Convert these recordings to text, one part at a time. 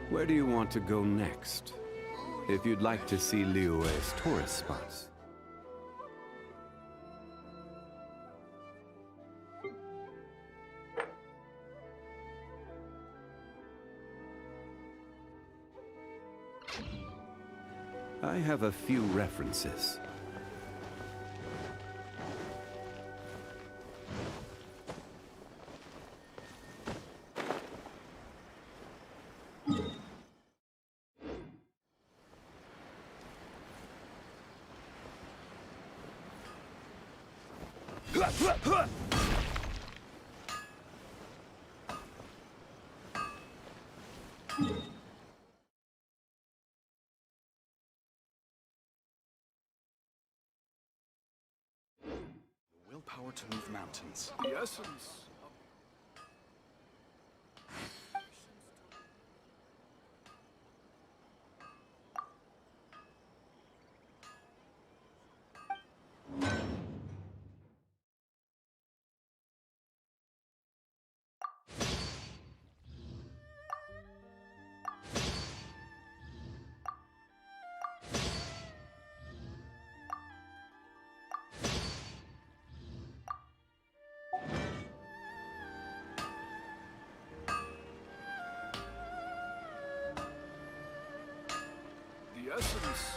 Where do you want to go next? If you'd like to see Liyue's tourist spots. I have a few references. Willpower to move mountains. The essence. The essence.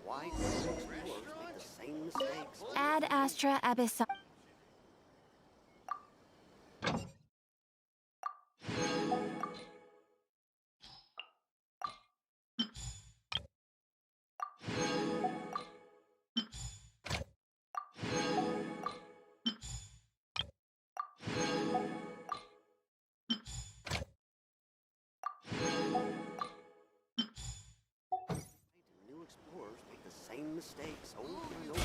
Why do explorers make the same mistakes? Ad Astra Abyssal. New explorers make the same mistakes over and over.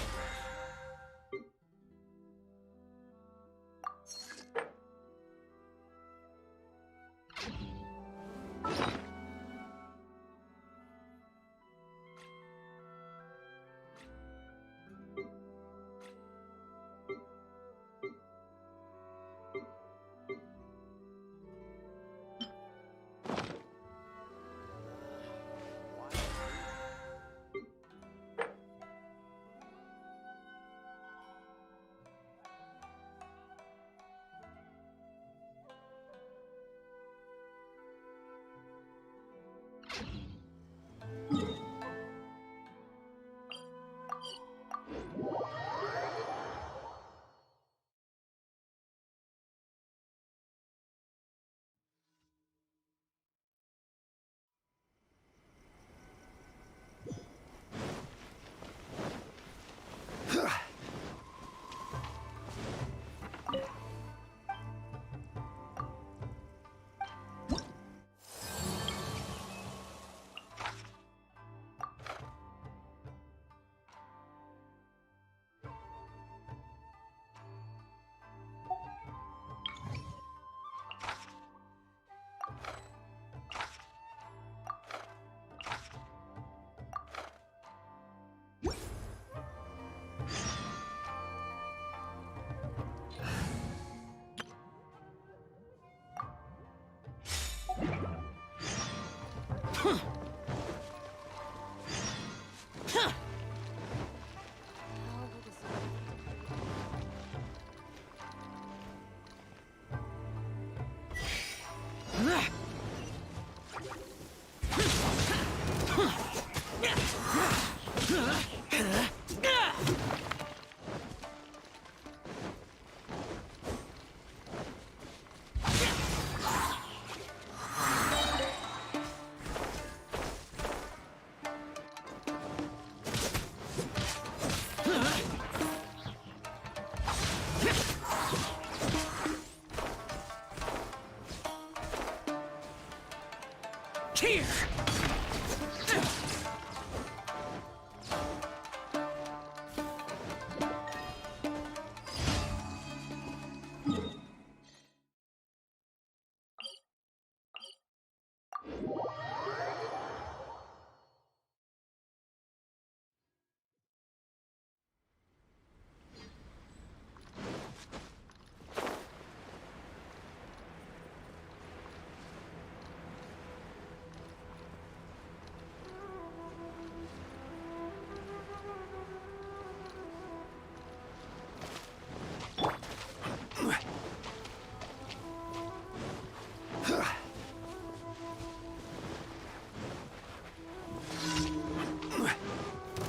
Here!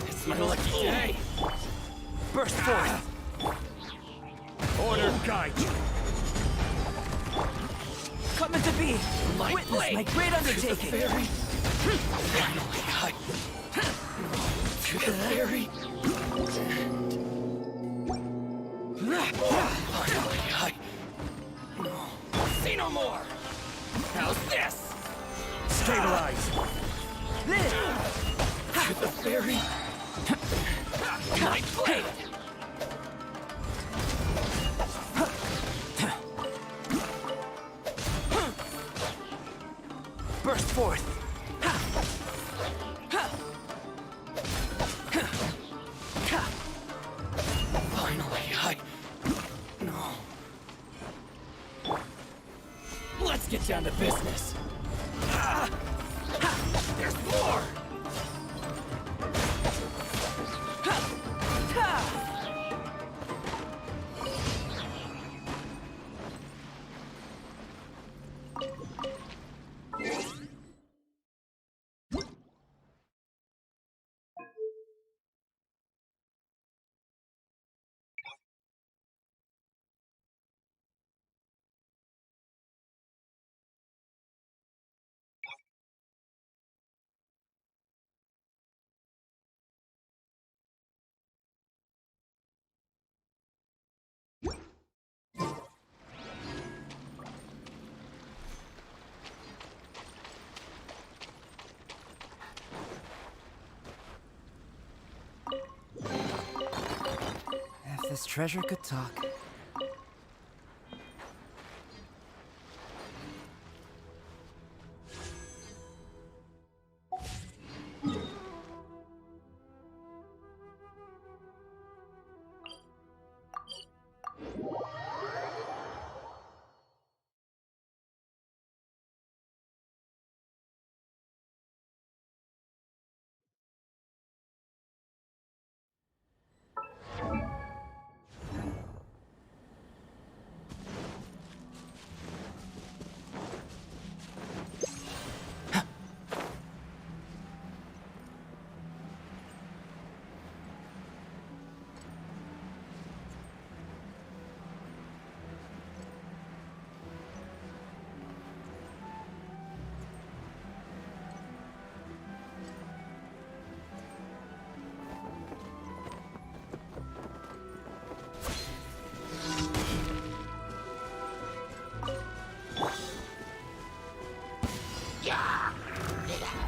It's my lucky day! Burst forth! Order guide you! Coming to be! Witness my great undertaking! Finally, to the ferry! Finally, see no more! How's this? Stabilize! To the ferry! My blade! Burst forth! Finally, no. Let's get down to business. There's more! If this treasure could talk.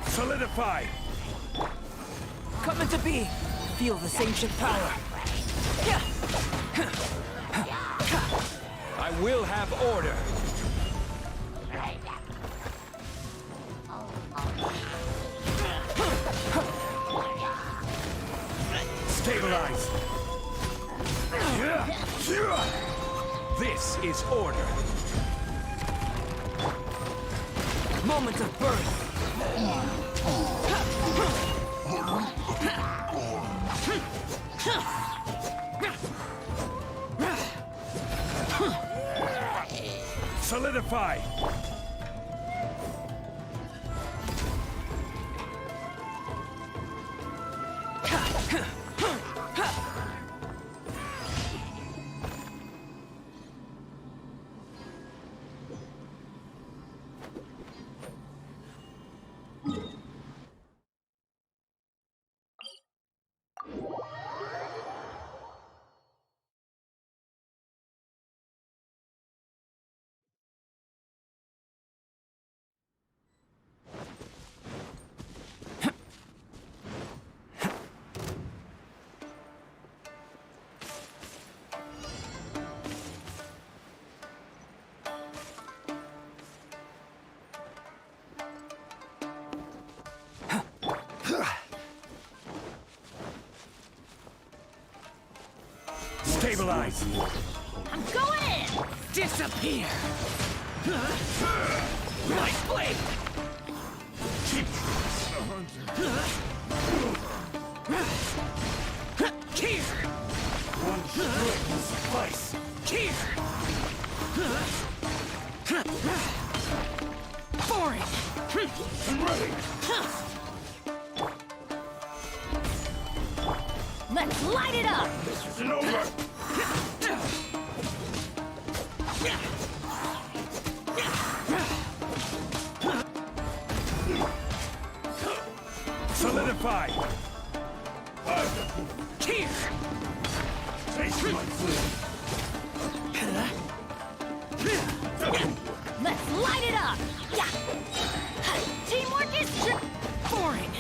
Solidify! Coming to be! Feel this ancient power! I will have order! Stabilize! This is order! Moment of birth! Solidify! Stabilize! I'm going in! Disappear! Light blade! Here! One stroke will suffice! Here! Boring! I'm ready! Let's light it up! This isn't over! Solidify! Here! Taste my food! Let's light it up! Teamwork is boring!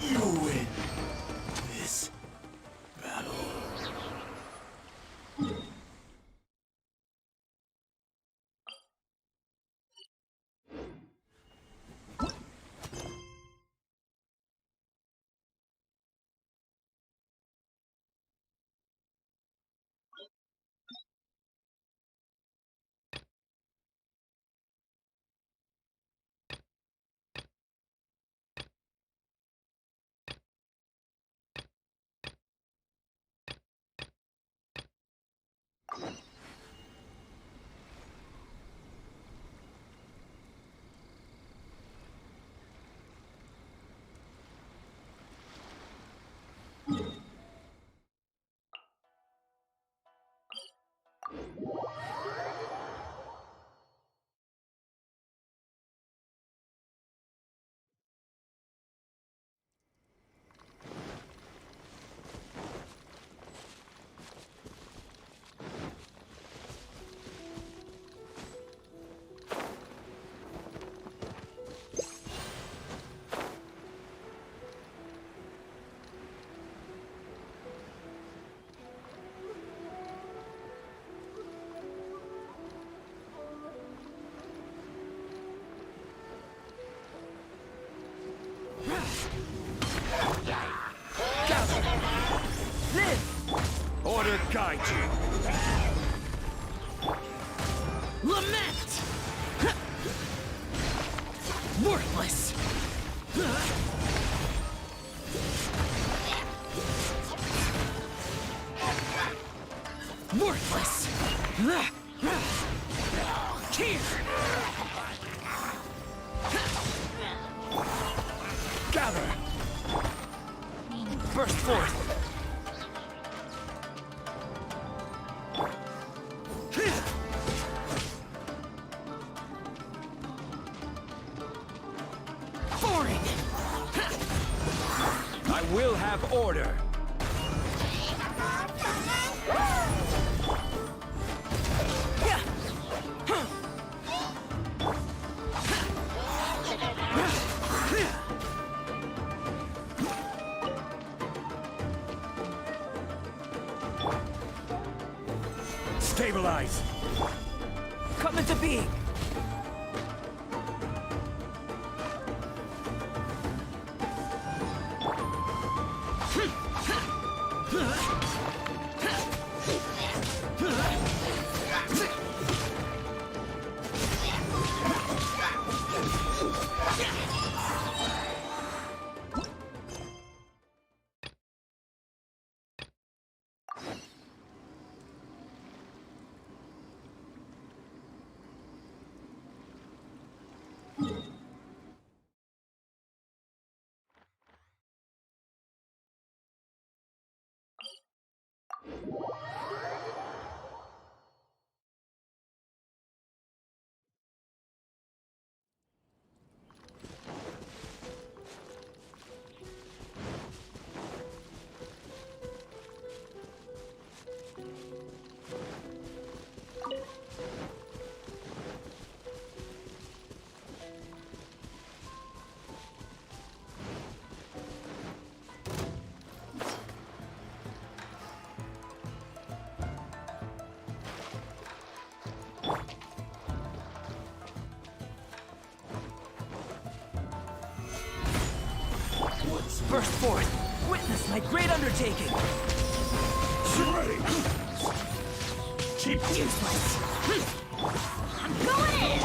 You win this battle. Order guide you. Lament! Worthless! Worthless! Here! Gather. Burst forth! Boring! I will have order. Stabilize. Come into being! Burst forth! Witness my great undertaking! Ready! Keep Useless! I'm going in!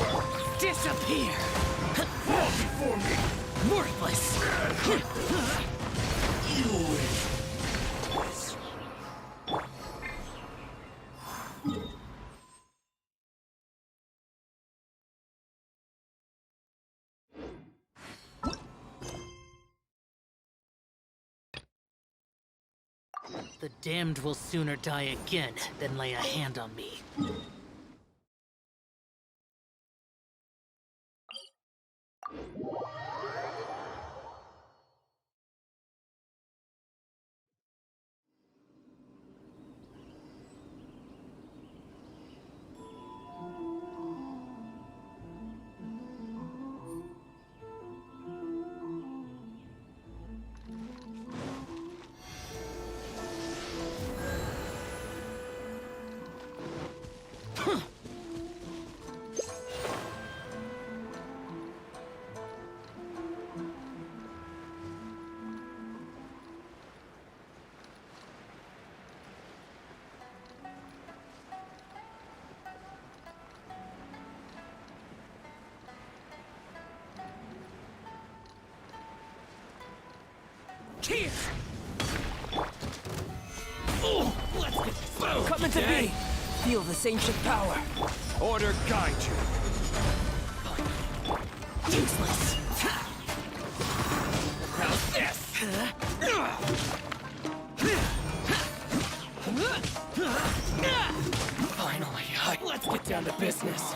Disappear! fall before me! Worthless! You win! The damned will sooner die again than lay a hand on me. Here! Let's get this coming to me! Feel this ancient power! Order guide you! Useless! How's this? Finally, let's get down to business.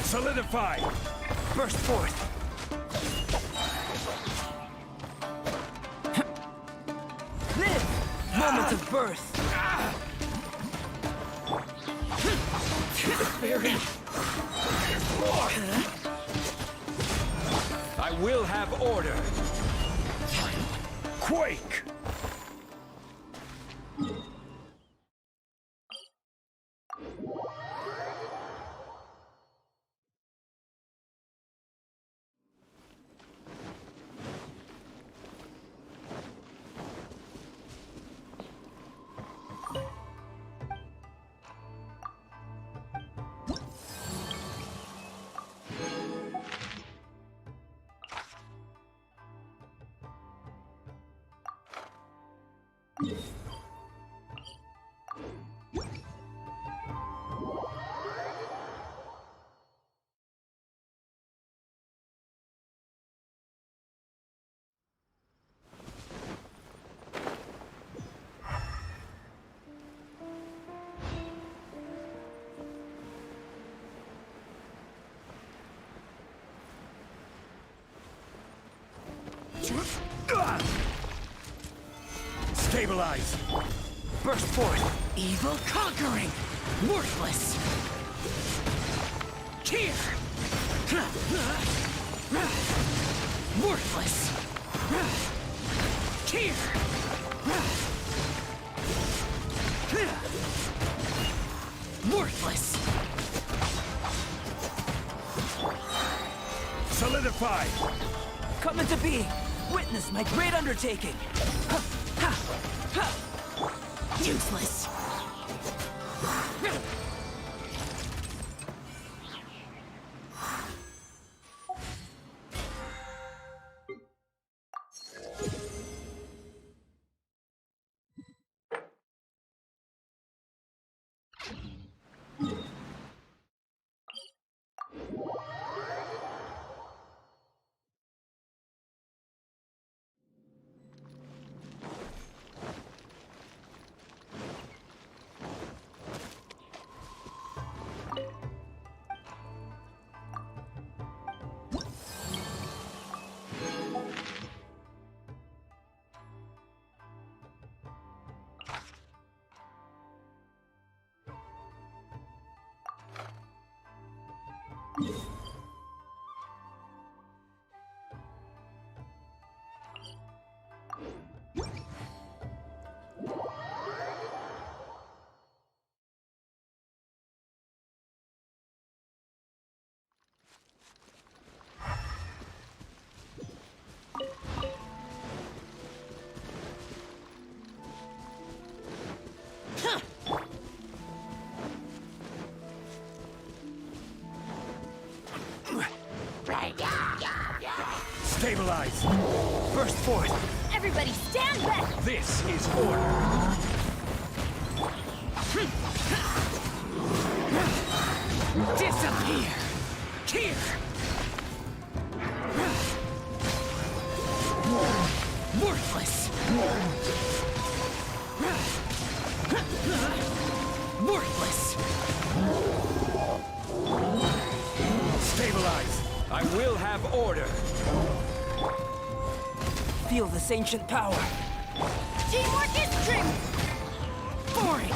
Solidify! Burst forth! Live! Moment of birth! Very... I will have order! Quake! Stabilize! Burst forth! Evil conquering! Worthless! Here! Worthless! Here! Worthless! Solidify! Coming to be! Witness my great undertaking! Useless! Stabilize! Burst forth! Everybody stand back! This is order! Disappear! Here! Worthless! Worthless! Stabilize! I will have order! Feel this ancient power! Teamwork is trim! Boring!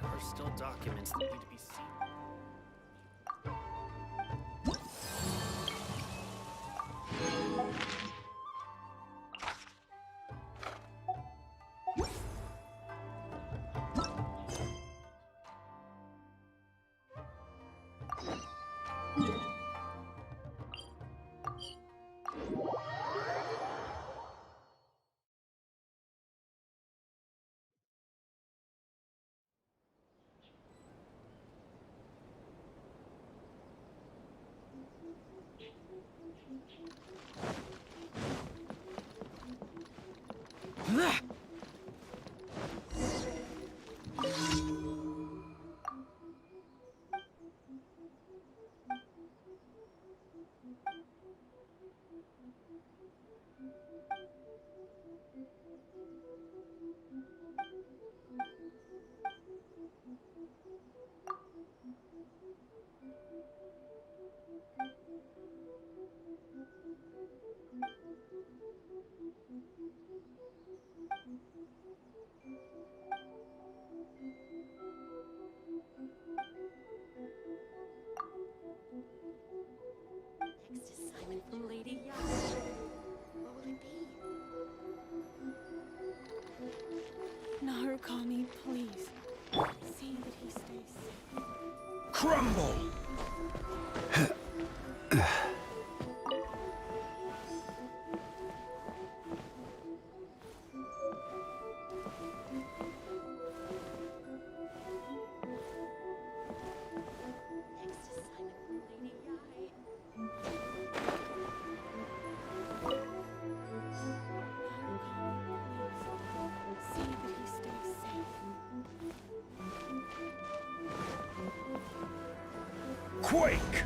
There are still documents that need to be seen. Next assignment from Lady Yara. What will it be? Narukami, please. See that he stays safe. Crumble! Next assignment from Lady Yai. Narukami, please. See that he stays safe. Quake!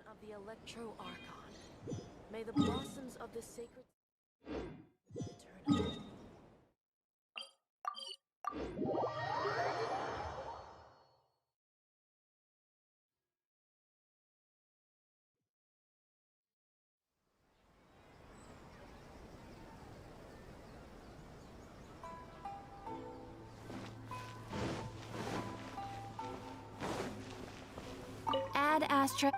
Of the Electro Archon. May the blossoms of the sacred eternal. Ad Astra.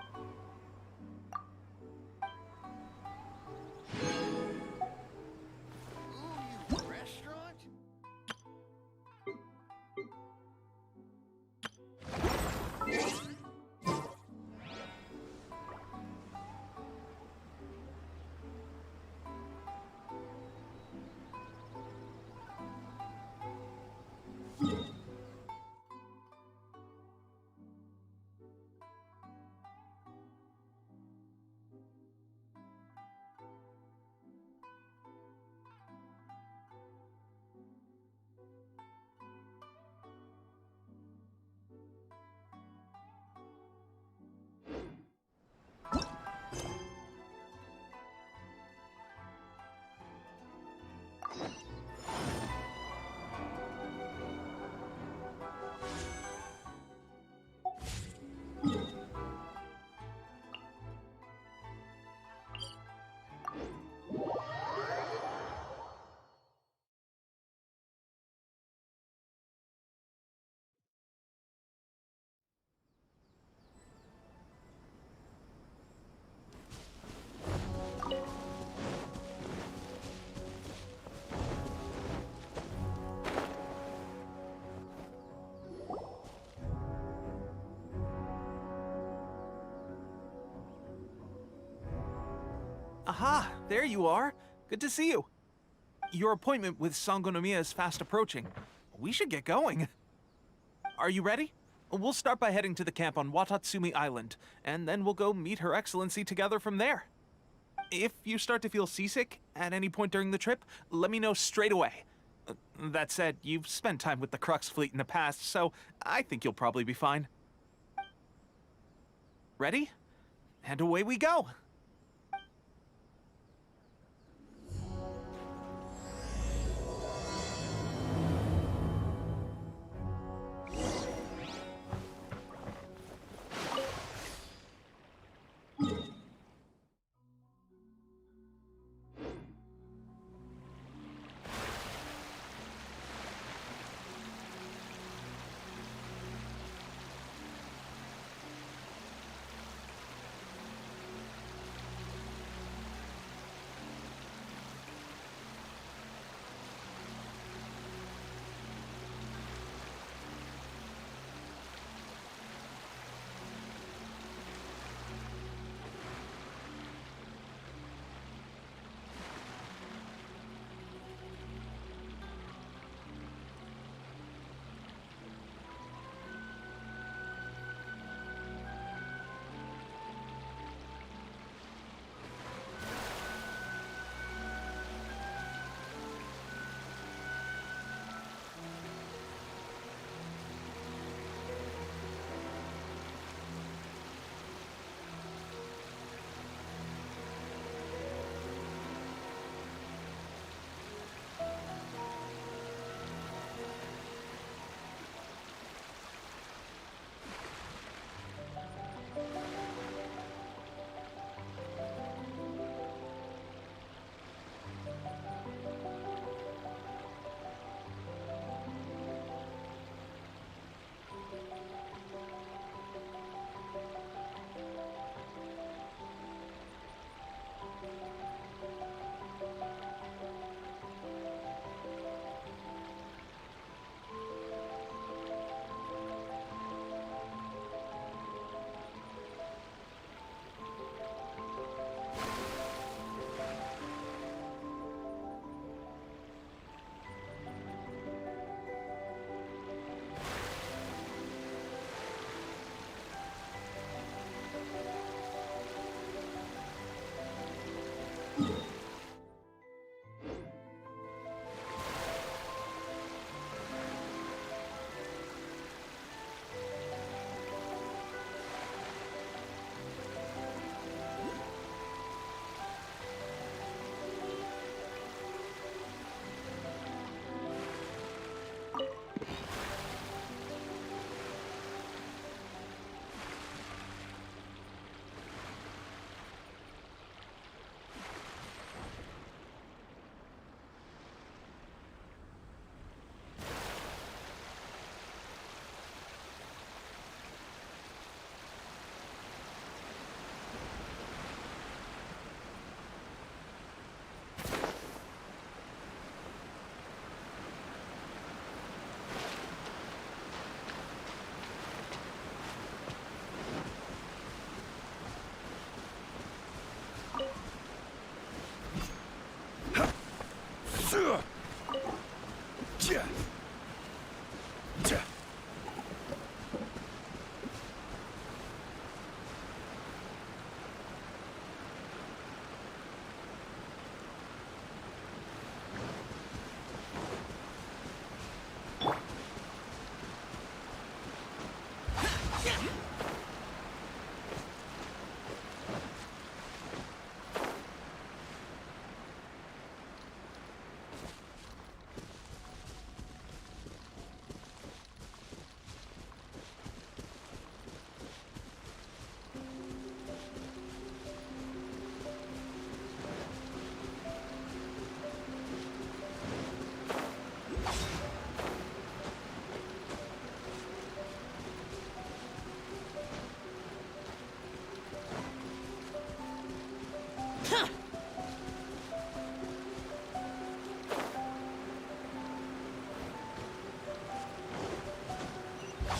Aha! There you are! Good to see you! Your appointment with Sangonomiya is fast approaching. We should get going. Are you ready? We'll start by heading to the camp on Watatsumi Island, and then we'll go meet Her Excellency together from there. If you start to feel seasick at any point during the trip, let me know straight away. That said, you've spent time with the Crux fleet in the past, so I think you'll probably be fine. Ready? And away we go!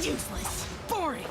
Useless. Boring.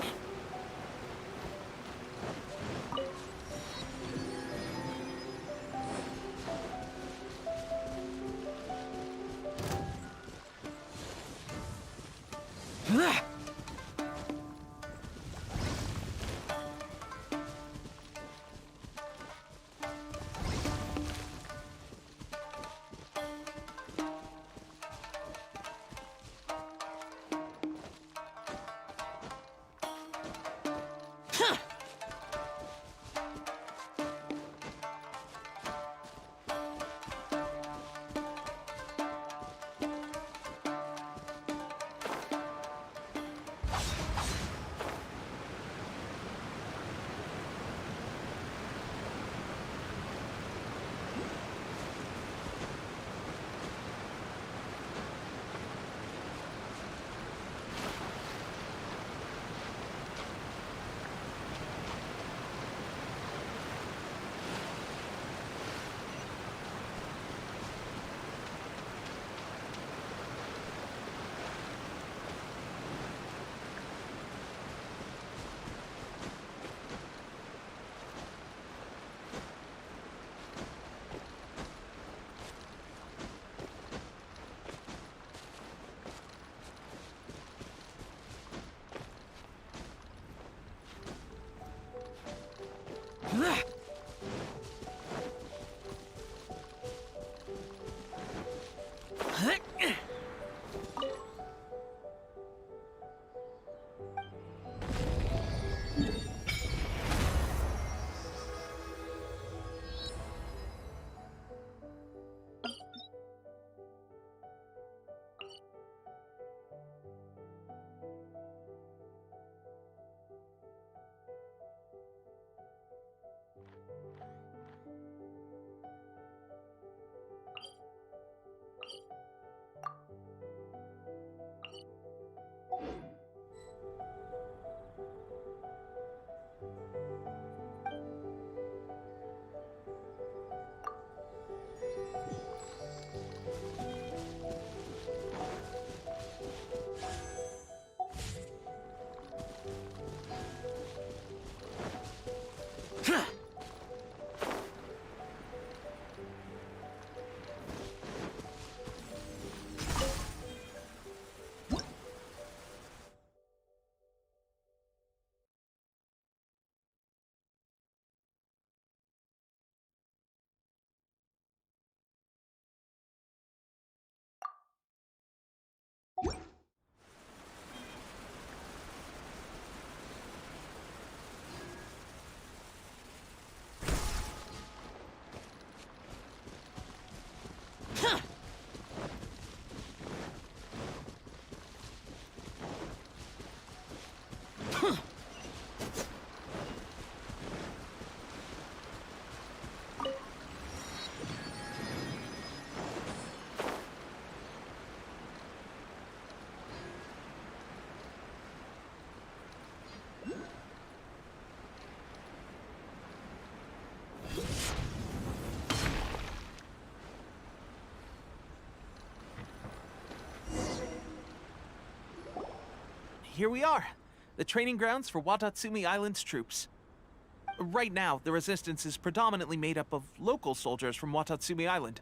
Here we are, the training grounds for Watatsumi Island's troops. Right now, the resistance is predominantly made up of local soldiers from Watatsumi Island.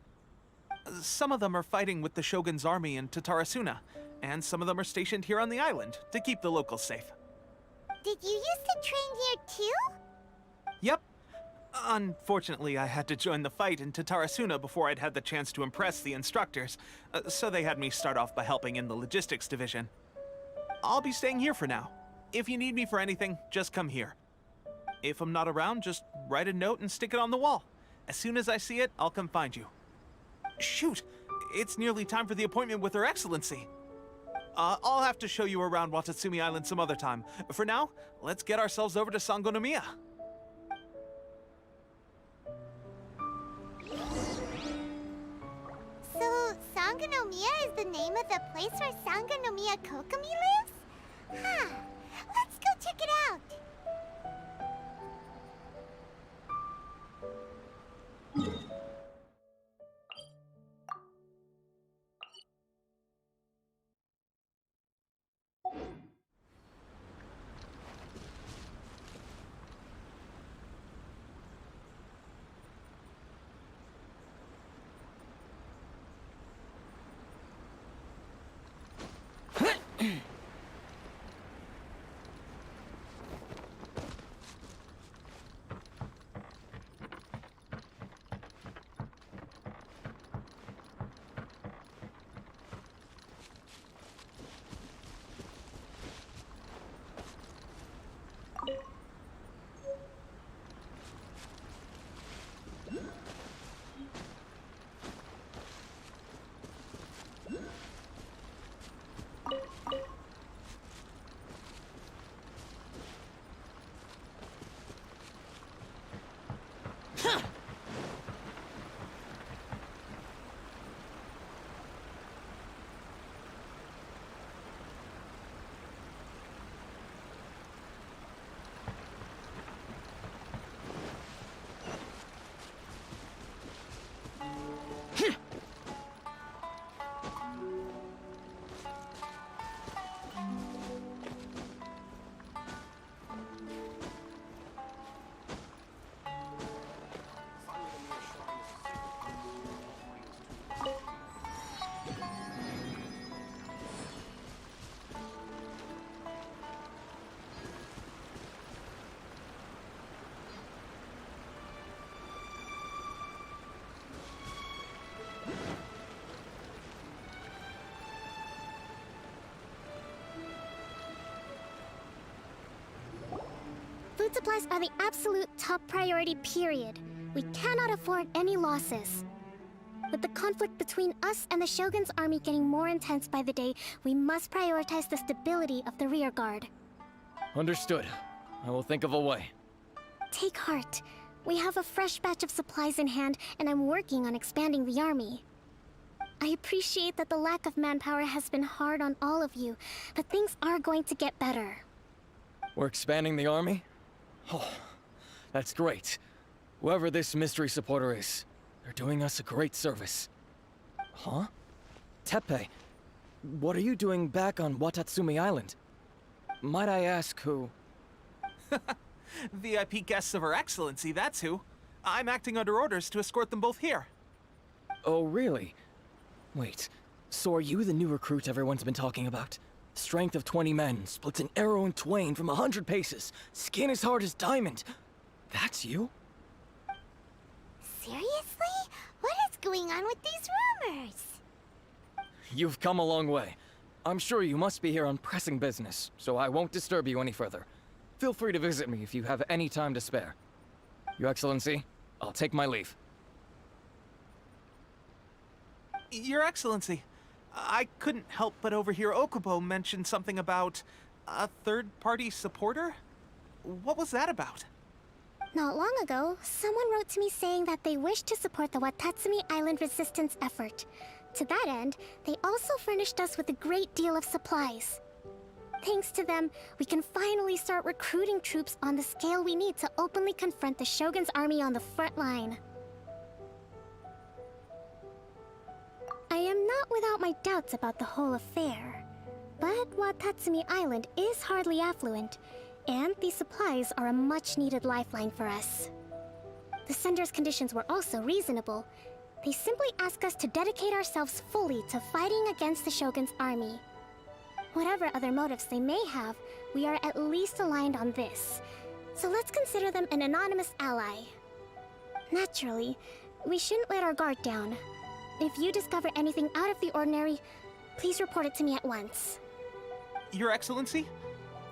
Some of them are fighting with the Shogun's army in Tatarasuna, and some of them are stationed here on the island to keep the locals safe. Did you used to train here too? Yep. Unfortunately, I had to join the fight in Tatarasuna before I'd had the chance to impress the instructors, so they had me start off by helping in the logistics division. I'll be staying here for now. If you need me for anything, just come here. If I'm not around, just write a note and stick it on the wall. As soon as I see it, I'll come find you. Shoot! It's nearly time for the appointment with Her Excellency. I'll have to show you around Watatsumi Island some other time. For now, let's get ourselves over to Sangonomiya. So, Sangonomiya is the name of the place where Sangonomiya Kokomi lives? Huh. Let's go check it out. Food supplies are the absolute top priority, period. We cannot afford any losses. With the conflict between us and the Shogun's army getting more intense by the day, we must prioritize the stability of the rear guard. Understood. I will think of a way. Take heart. We have a fresh batch of supplies in hand, and I'm working on expanding the army. I appreciate that the lack of manpower has been hard on all of you, but things are going to get better. We're expanding the army? Oh, that's great. Whoever this mystery supporter is, they're doing us a great service. Huh? Teppei, what are you doing back on Watatsumi Island? Might I ask who? VIP guests of Her Excellency, that's who. I'm acting under orders to escort them both here. Oh, really? Wait, so are you the new recruit everyone's been talking about? Strength of 20 men, splits an arrow in twain from 100 paces, skin as hard as diamond. That's you? Seriously? What is going on with these rumors? You've come a long way. I'm sure you must be here on pressing business, so I won't disturb you any further. Feel free to visit me if you have any time to spare. Your Excellency, I'll take my leave. Your Excellency, I couldn't help but overhear Okubo mention something about a third-party supporter? What was that about? Not long ago, someone wrote to me saying that they wish to support the Watatsumi Island resistance effort. To that end, they also furnished us with a great deal of supplies. Thanks to them, we can finally start recruiting troops on the scale we need to openly confront the Shogun's army on the front line. I am not without my doubts about the whole affair, but Watatsumi Island is hardly affluent, and these supplies are a much-needed lifeline for us. The sender's conditions were also reasonable. They simply ask us to dedicate ourselves fully to fighting against the Shogun's army. Whatever other motives they may have, we are at least aligned on this. So let's consider them an anonymous ally. Naturally, we shouldn't let our guard down. If you discover anything out of the ordinary, please report it to me at once. Your Excellency,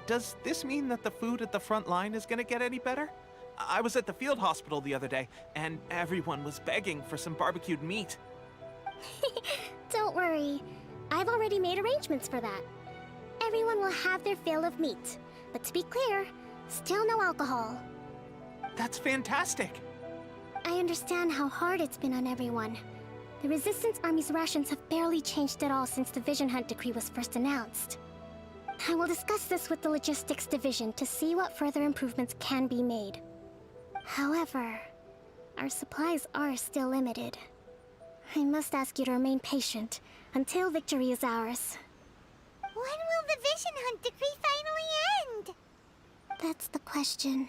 does this mean that the food at the front line is gonna get any better? I was at the field hospital the other day, and everyone was begging for some barbecued meat. Don't worry. I've already made arrangements for that. Everyone will have their fill of meat. But to be clear, still no alcohol. That's fantastic! I understand how hard it's been on everyone. The Resistance Army's rations have barely changed at all since the Vision Hunt decree was first announced. I will discuss this with the Logistics Division to see what further improvements can be made. However, our supplies are still limited. I must ask you to remain patient until victory is ours. When will the Vision Hunt decree finally end? That's the question.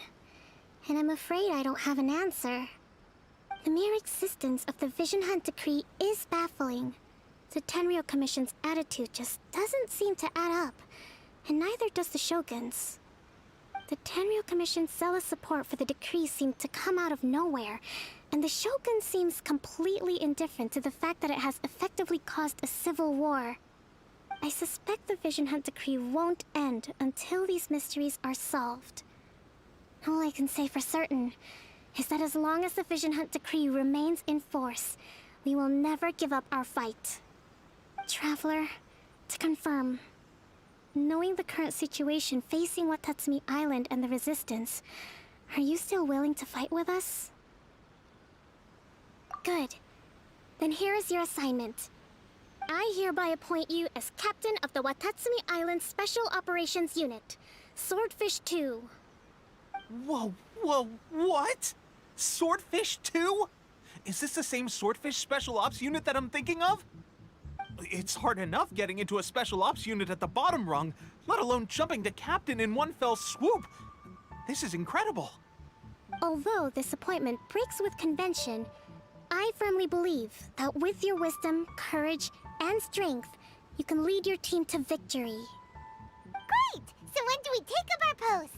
And I'm afraid I don't have an answer. The mere existence of the Vision Hunt decree is baffling. The Tenryou Commission's attitude just doesn't seem to add up, and neither does the Shogun's. The Tenryou Commission's zealous support for the decree seemed to come out of nowhere, and the Shogun seems completely indifferent to the fact that it has effectively caused a civil war. I suspect the Vision Hunt decree won't end until these mysteries are solved. All I can say for certain is that as long as the Vision Hunt decree remains in force, we will never give up our fight. Traveler, to confirm, knowing the current situation facing Watatsumi Island and the Resistance, are you still willing to fight with us? Good. Then here is your assignment. I hereby appoint you as Captain of the Watatsumi Island Special Operations Unit, Swordfish 2. Whoa, what? Swordfish 2? Is this the same Swordfish Special Ops unit that I'm thinking of? It's hard enough getting into a Special Ops unit at the bottom rung, let alone jumping to Captain in one fell swoop. This is incredible. Although this appointment breaks with convention, I firmly believe that with your wisdom, courage, and strength, you can lead your team to victory. Great! So when do we take up our post?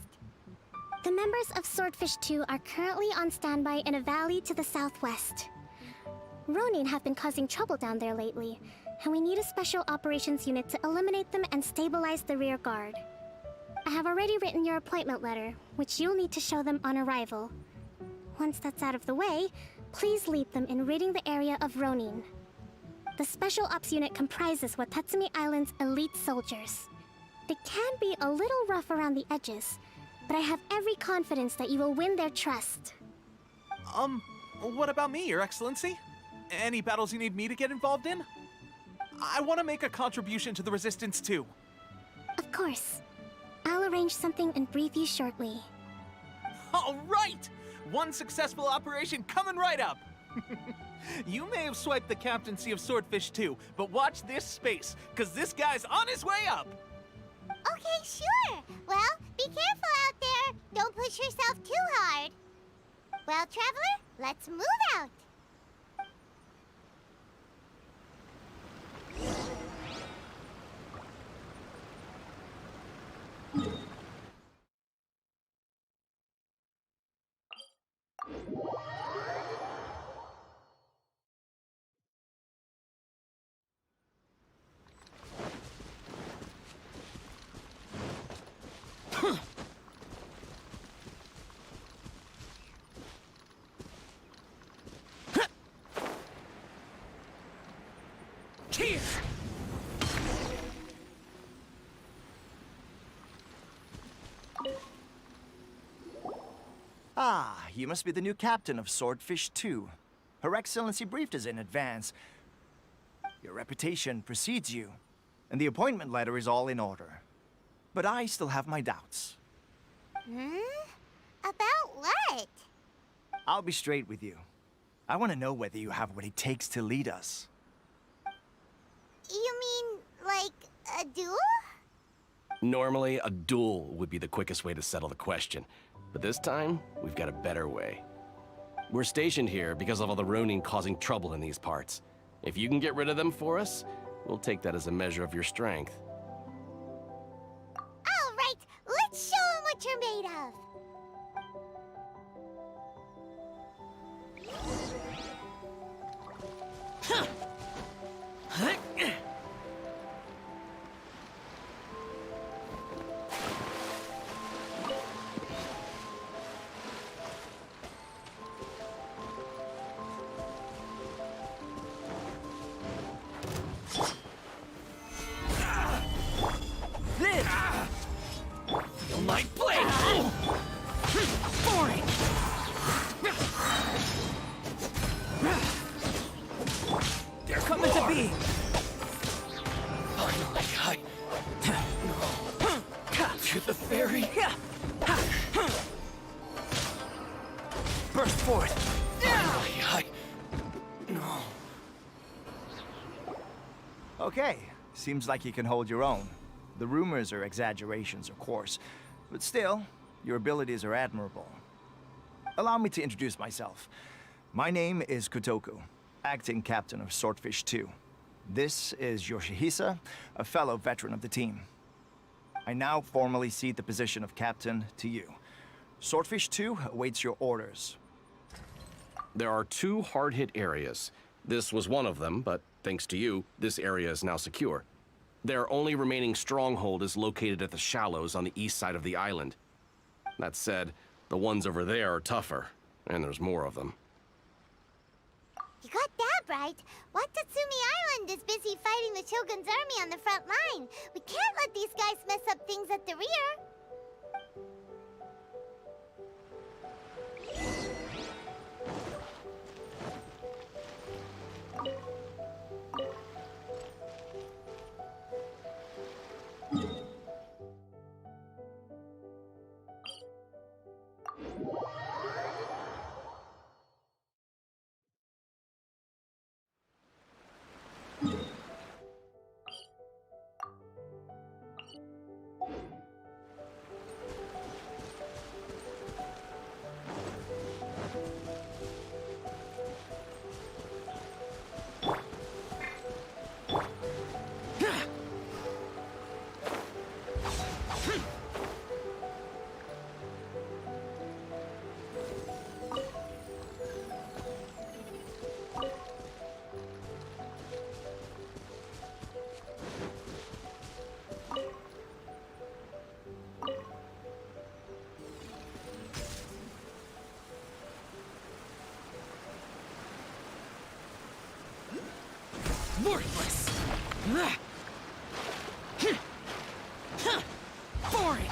The members of Swordfish 2 are currently on standby in a valley to the southwest. Ronin have been causing trouble down there lately, and we need a special operations unit to eliminate them and stabilize the rear guard. I have already written your appointment letter, which you'll need to show them on arrival. Once that's out of the way, please lead them in ridding the area of Ronin. The Special Ops unit comprises Watatsumi Island's elite soldiers. They can be a little rough around the edges, but I have every confidence that you will win their trust. What about me, Your Excellency? Any battles you need me to get involved in? I want to make a contribution to the Resistance too. Of course. I'll arrange something and brief you shortly. All right! One successful operation coming right up! You may have swiped the captaincy of Swordfish 2, but watch this space, because this guy's on his way up! Okay, sure. Well, be careful out there. Don't push yourself too hard. Well, Traveler, let's move out. Here! Ah, you must be the new captain of Swordfish 2. Her Excellency briefed us in advance. Your reputation precedes you, and the appointment letter is all in order. But I still have my doubts. About what? I'll be straight with you. I want to know whether you have what it takes to lead us. You mean, like, a duel? Normally, a duel would be the quickest way to settle the question. But this time, we've got a better way. We're stationed here because of all the Ronin causing trouble in these parts. If you can get rid of them for us, we'll take that as a measure of your strength. made of? This! Feel my blade! Boring! They're coming to be! Finally, capture the fairy. Burst forth! Finally, no. Okay, seems like you can hold your own. The rumors are exaggerations, of course, but still, your abilities are admirable. Allow me to introduce myself. My name is Kotoku, acting captain of Swordfish 2. This is Yoshihisa, a fellow veteran of the team. I now formally cede the position of captain to you. Swordfish 2 awaits your orders. There are 2 hard-hit areas. This was one of them, but thanks to you, this area is now secure. Their only remaining stronghold is located at the shallows on the east side of the island. That said, the ones over there are tougher, and there's more of them. You got that right. Watatsumi Island is busy fighting the Shogun's army on the front line. We can't let these guys mess up things at the rear. Worthless! Boring!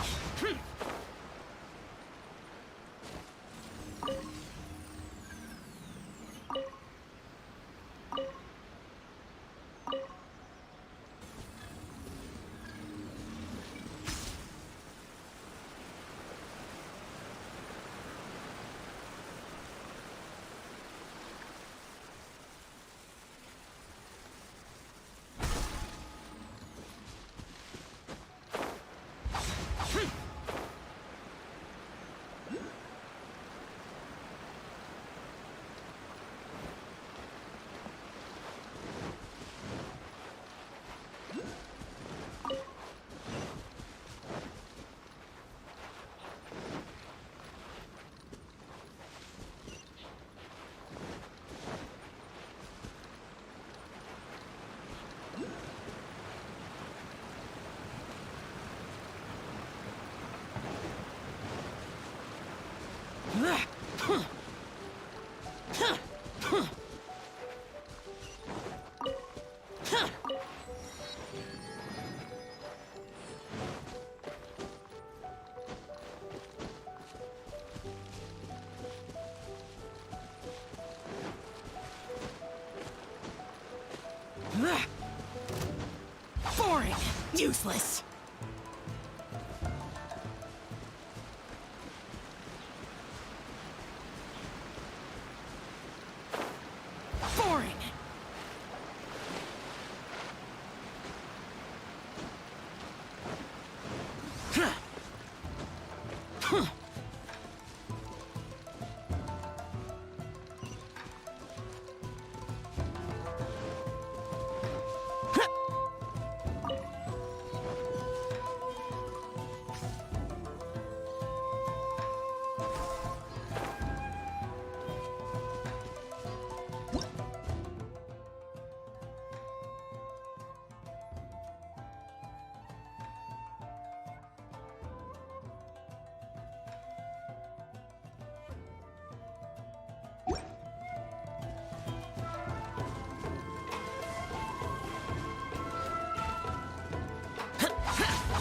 Boring! Useless! Boring!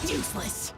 Useless.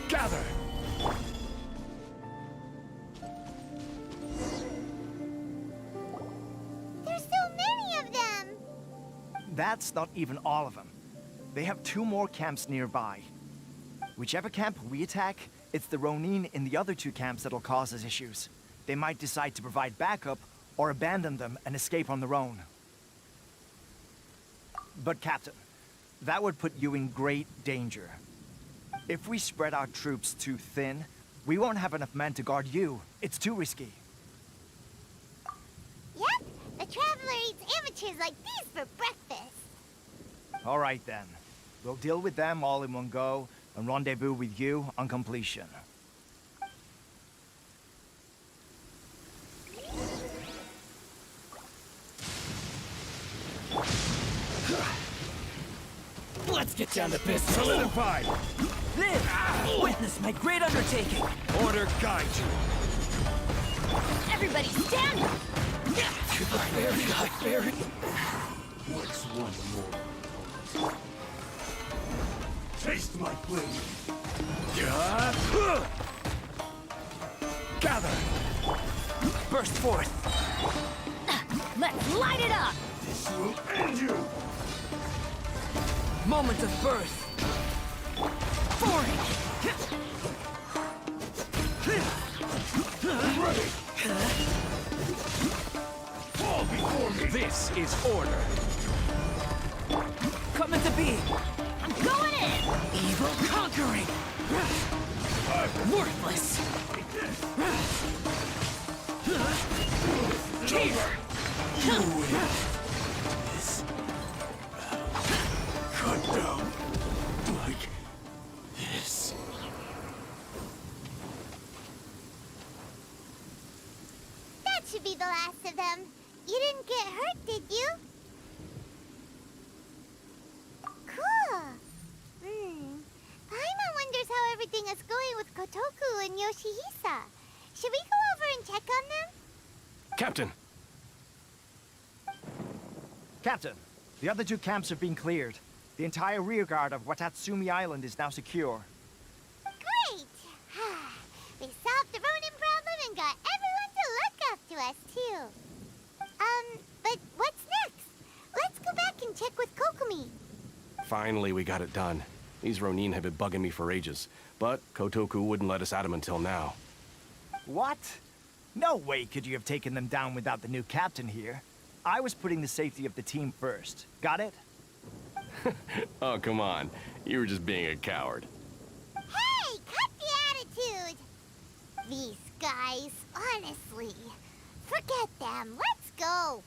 Gather! There's so many of them! That's not even all of them. They have 2 more camps nearby. Whichever camp we attack, it's the Ronin in the other 2 camps that'll cause us issues. They might decide to provide backup or abandon them and escape on their own. But Captain, that would put you in great danger. If we spread our troops too thin, we won't have enough men to guard you. It's too risky. Yep, the Traveler eats amateurs like these for breakfast. All right then. We'll deal with them all in one go and rendezvous with you on completion. Let's get down to business. Solidified! Live! Witness my great undertaking! Order guide you! Everybody stand up! To the very. What's one more? Taste my blade! Gather! Burst forth! Let's light it up! This will end you! Moment of birth! Forage! Ready! Fall before me! This is order! Coming to be! I'm going in! Evil conquering! Worthless! Here! Cut down like this. That should be the last of them. You didn't get hurt, did you? Cool. Paimon wonders how everything is going with Kotoku and Yoshihisa. Should we go over and check on them? Captain! Captain, the other 2 camps have been cleared. The entire rearguard of Watatsumi Island is now secure. Great! We solved the Ronin problem and got everyone to look up to us, too. But what's next? Let's go back and check with Kokomi. Finally, we got it done. These Ronin have been bugging me for ages, but Kotoku wouldn't let us at them until now. What? No way could you have taken them down without the new captain here. I was putting the safety of the team first. Got it? Oh, come on. You were just being a coward. Hey, cut the attitude! These guys, honestly. Forget them. Let's go.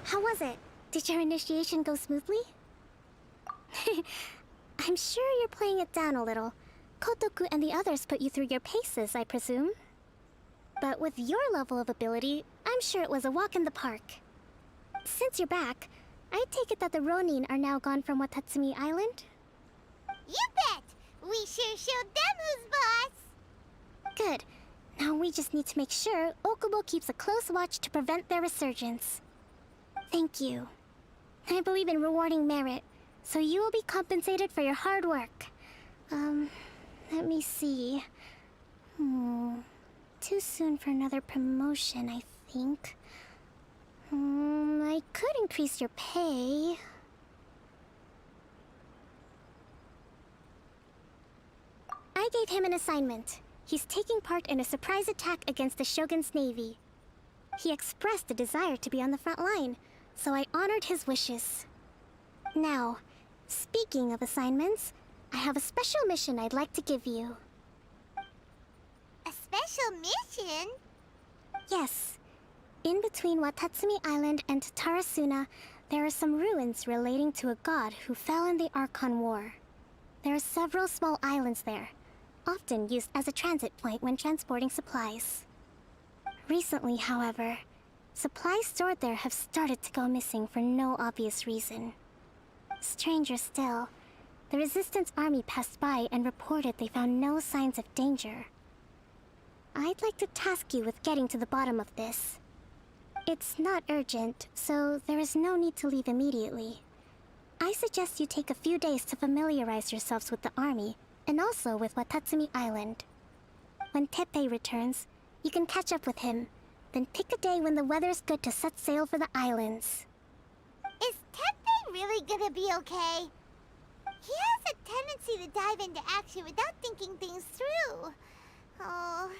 How was it? Did your initiation go smoothly? I'm sure you're playing it down a little. Kotoku and the others put you through your paces, I presume. But with your level of ability, I'm sure it was a walk in the park. Since you're back, I take it that the Ronin are now gone from Watatsumi Island? You bet! We sure showed them who's boss! Good. Now we just need to make sure Okubo keeps a close watch to prevent their resurgence. Thank you. I believe in rewarding merit, so you will be compensated for your hard work. Let me see. Too soon for another promotion, I think. I could increase your pay. I gave him an assignment. He's taking part in a surprise attack against the Shogun's navy. He expressed a desire to be on the front line, so I honored his wishes. Now, speaking of assignments, I have a special mission I'd like to give you. A special mission? Yes. In between Watatsumi Island and Tarasuna, there are some ruins relating to a god who fell in the Archon War. There are several small islands there, often used as a transit point when transporting supplies. Recently, however, supplies stored there have started to go missing for no obvious reason. Stranger still, the Resistance army passed by and reported they found no signs of danger. I'd like to task you with getting to the bottom of this. It's not urgent, so there is no need to leave immediately. I suggest you take a few days to familiarize yourselves with the army, and also with Watatsumi Island. When Teppei returns, you can catch up with him, then pick a day when the weather's good to set sail for the islands. Is Teppei really gonna be okay? He has a tendency to dive into action without thinking things through. Oh,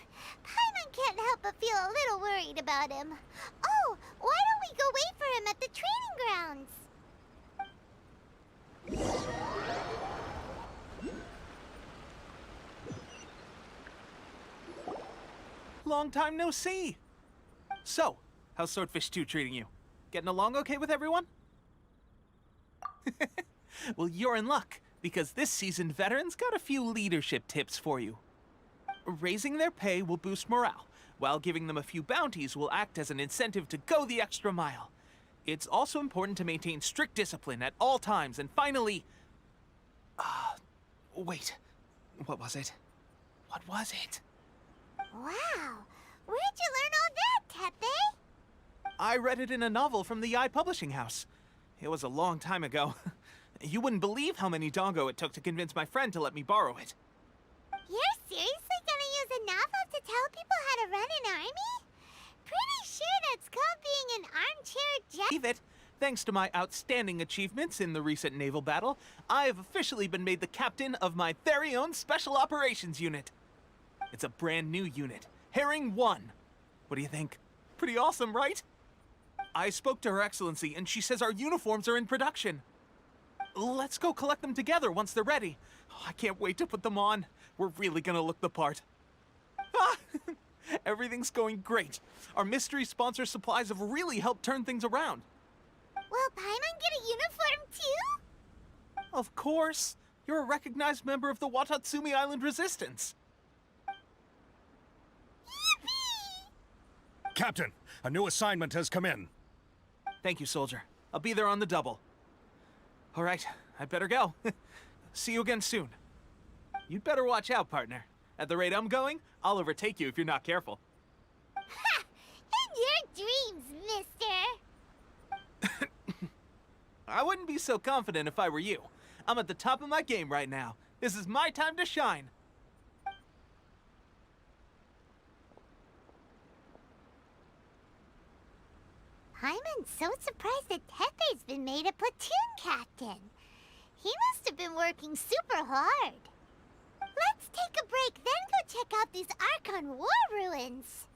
Paimon can't help but feel a little worried about him. Oh, why don't we go wait for him at the training grounds? Long time no see! So, how's Swordfish 2 treating you? Getting along okay with everyone? Well, you're in luck, because this seasoned veteran's got a few leadership tips for you. Raising their pay will boost morale, while giving them a few bounties will act as an incentive to go the extra mile. It's also important to maintain strict discipline at all times, and finally... wait. What was it? What was it? Wow, where'd you learn all that, Teppei? I read it in a novel from the Eye Publishing House. It was a long time ago. You wouldn't believe how many dongo it took to convince my friend to let me borrow it. You're seriously gonna use a novel to tell people how to run an army? Pretty sure that's called being an armchair jet. Believe it. Thanks to my outstanding achievements in the recent naval battle, I have officially been made the captain of my very own Special Operations Unit. It's a brand new unit, Herring 1. What do you think? Pretty awesome, right? I spoke to Her Excellency, and she says our uniforms are in production. Let's go collect them together once they're ready. Oh, I can't wait to put them on. We're really gonna look the part. Ah! Everything's going great. Our mystery sponsor supplies have really helped turn things around. Will Paimon get a uniform too? Of course. You're a recognized member of the Watatsumi Island Resistance. Captain, a new assignment has come in. Thank you, soldier. I'll be there on the double. All right, I better go. See you again soon. You'd better watch out, partner. At the rate I'm going, I'll overtake you if you're not careful. Ha! In your dreams, mister! I wouldn't be so confident if I were you. I'm at the top of my game right now. This is my time to shine. Paimon's so surprised that Tepe's been made a platoon captain. He must have been working super hard. Let's take a break, then go check out these Archon War ruins.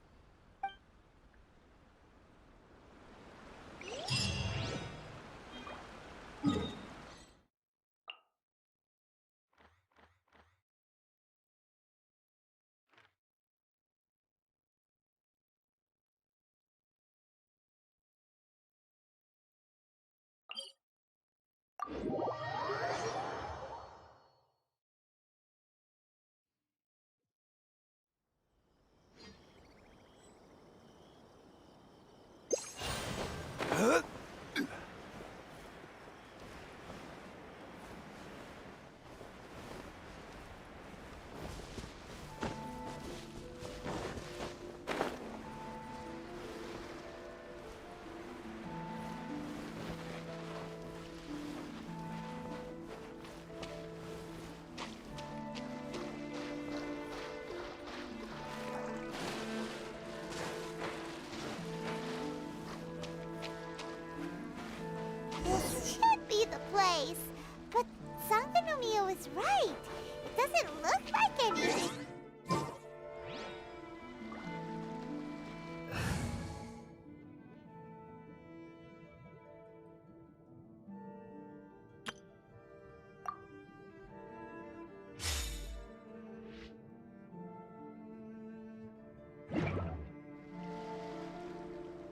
This should be the place. But Sangonomiya was right. It doesn't look like any.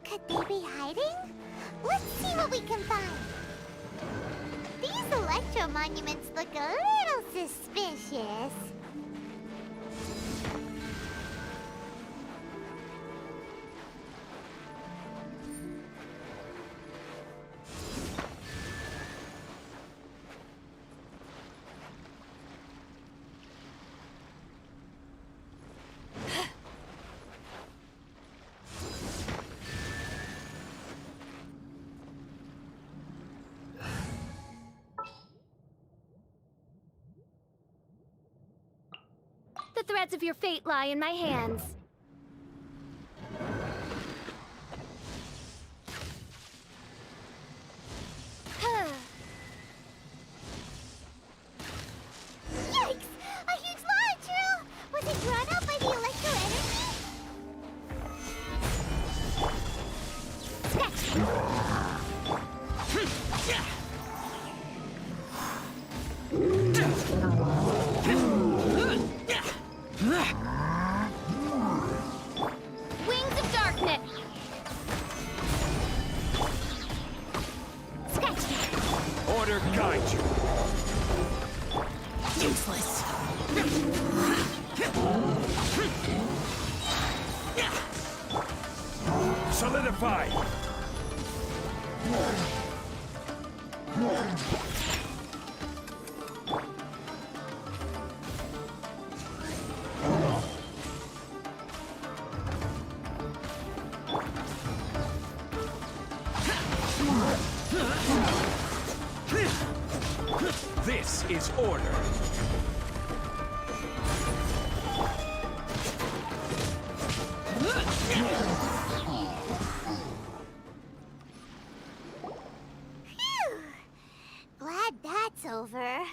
Could they be hiding? Let's see what we can find. These electro monuments look a little suspicious. The threads of your fate lie in my hands. Yikes! A huge launcher! Was it drawn out by the electro energy? Wings of darkness! Order guide you. Useless. Solidify. This is order. Phew! Glad that's over.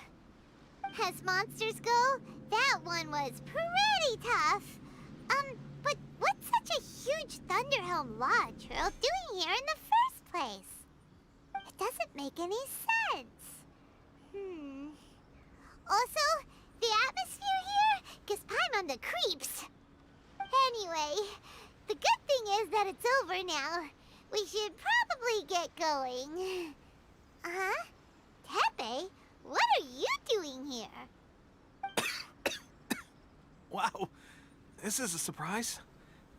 As monsters go, that one was pretty tough. But what's such a huge Thunderhelm Lodge Earl doing here in the first place? It doesn't make any sense. Also, the atmosphere here gives Paimon the creeps. Anyway, the good thing is that it's over now. We should probably get going. Huh? Tepe, what are you doing here? Wow, this is a surprise.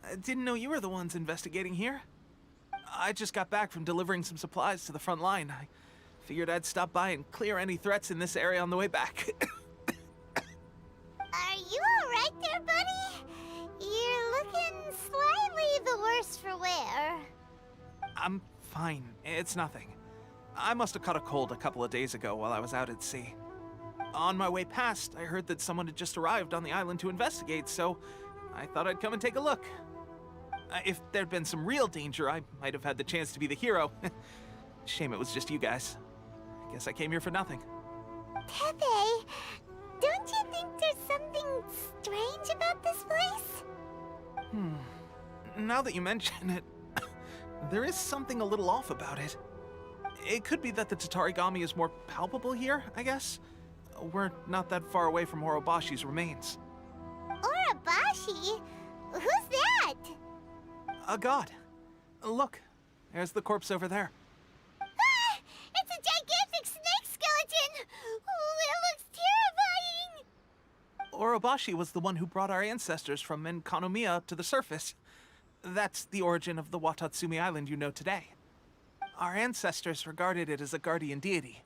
I didn't know you were the ones investigating here. I just got back from delivering some supplies to the front line. I figured I'd stop by and clear any threats in this area on the way back. Are you alright there, buddy? You're looking slightly the worse for wear. I'm fine. It's nothing. I must have caught a cold a couple of days ago while I was out at sea. On my way past, I heard that someone had just arrived on the island to investigate, so I thought I'd come and take a look. If there'd been some real danger, I might have had the chance to be the hero. Shame it was just you guys. I guess I came here for nothing. Tepe, don't you think there's something strange about this place? Now that you mention it, there is something a little off about it. It could be that the Tatarigami is more palpable here, I guess. We're not that far away from Orobashi's remains. Orobashi? Who's that? A god. Look, there's the corpse over there. Ah! It's a gigantic snake skeleton! Oh, it looks terrifying! Orobashi was the one who brought our ancestors from Enkanomiya to the surface. That's the origin of the Watatsumi Island you know today. Our ancestors regarded it as a guardian deity.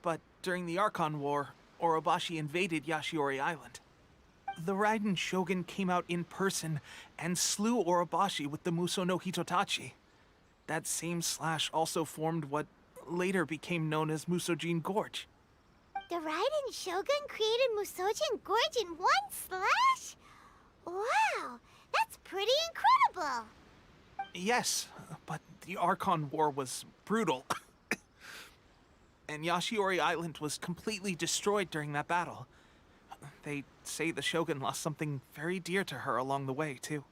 But during the Archon War, Orobashi invaded Yashiori Island. The Raiden Shogun came out in person and slew Orobashi with the Muso no Hitotachi. That same slash also formed what later became known as Musojin Gorge. The Raiden Shogun created Musojin Gorge in one slash? Wow, that's pretty incredible! Yes, but the Archon War was brutal. And Yashiori Island was completely destroyed during that battle. They say the Shogun lost something very dear to her along the way, too.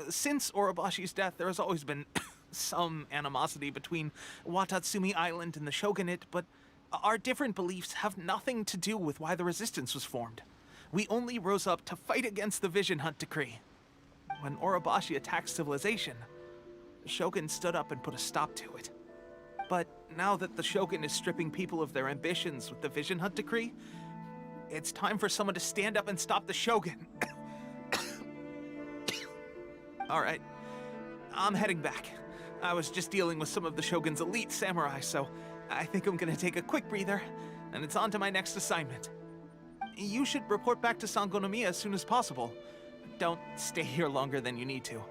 Since Orobashi's death, there has always been some animosity between Watatsumi Island and the Shogunate, but our different beliefs have nothing to do with why the resistance was formed. We only rose up to fight against the Vision Hunt Decree. When Orobashi attacked civilization, the Shogun stood up and put a stop to it. But now that the Shogun is stripping people of their ambitions with the Vision Hunt Decree, it's time for someone to stand up and stop the Shogun. All right, I'm heading back. I was just dealing with some of the Shogun's elite samurai, so I think I'm gonna take a quick breather, and it's on to my next assignment. You should report back to Sangonomiya as soon as possible. Don't stay here longer than you need to.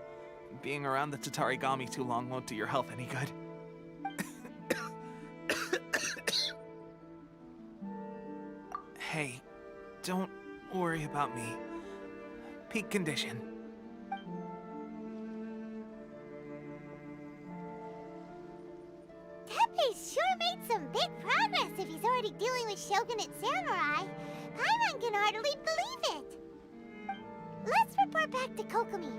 Being around the Tatarigami too long won't do your health any good. Hey, don't worry about me. Peak condition. Tepe's sure made some big progress if he's already dealing with Shogunate samurai. Paimon can hardly believe it. Let's report back to Kokomi.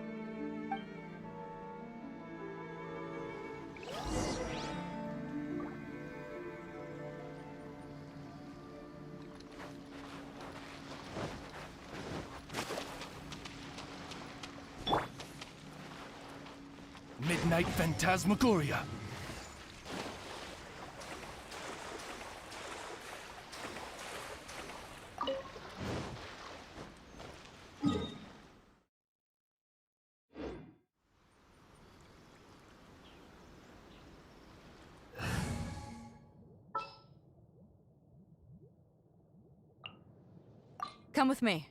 Midnight Phantasmagoria. Come with me.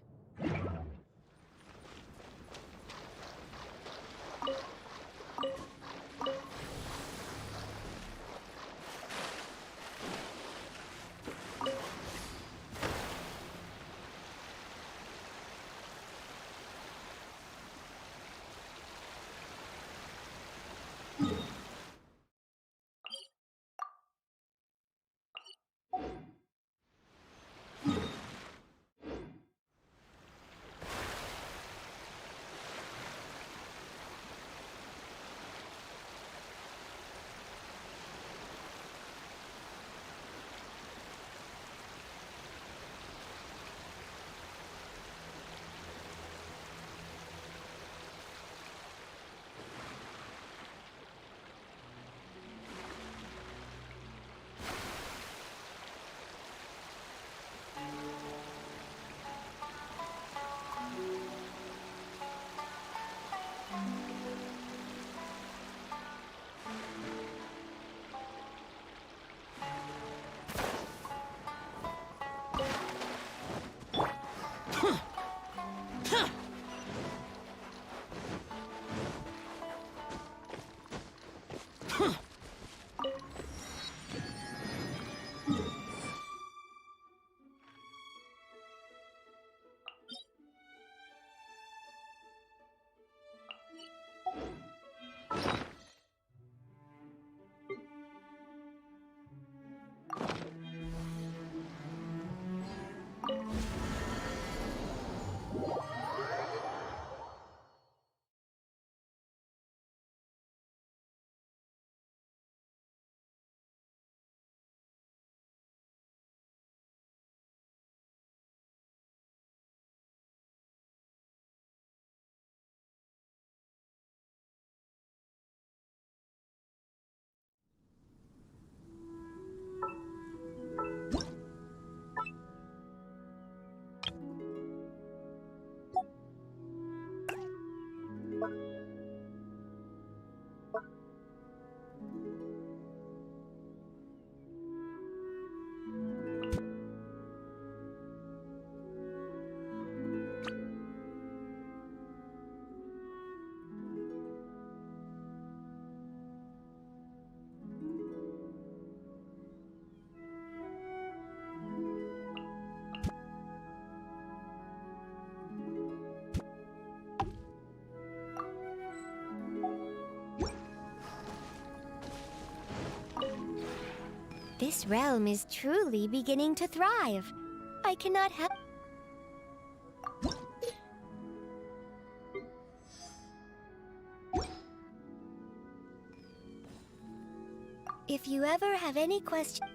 This realm is truly beginning to thrive. I cannot help... If you ever have any questions...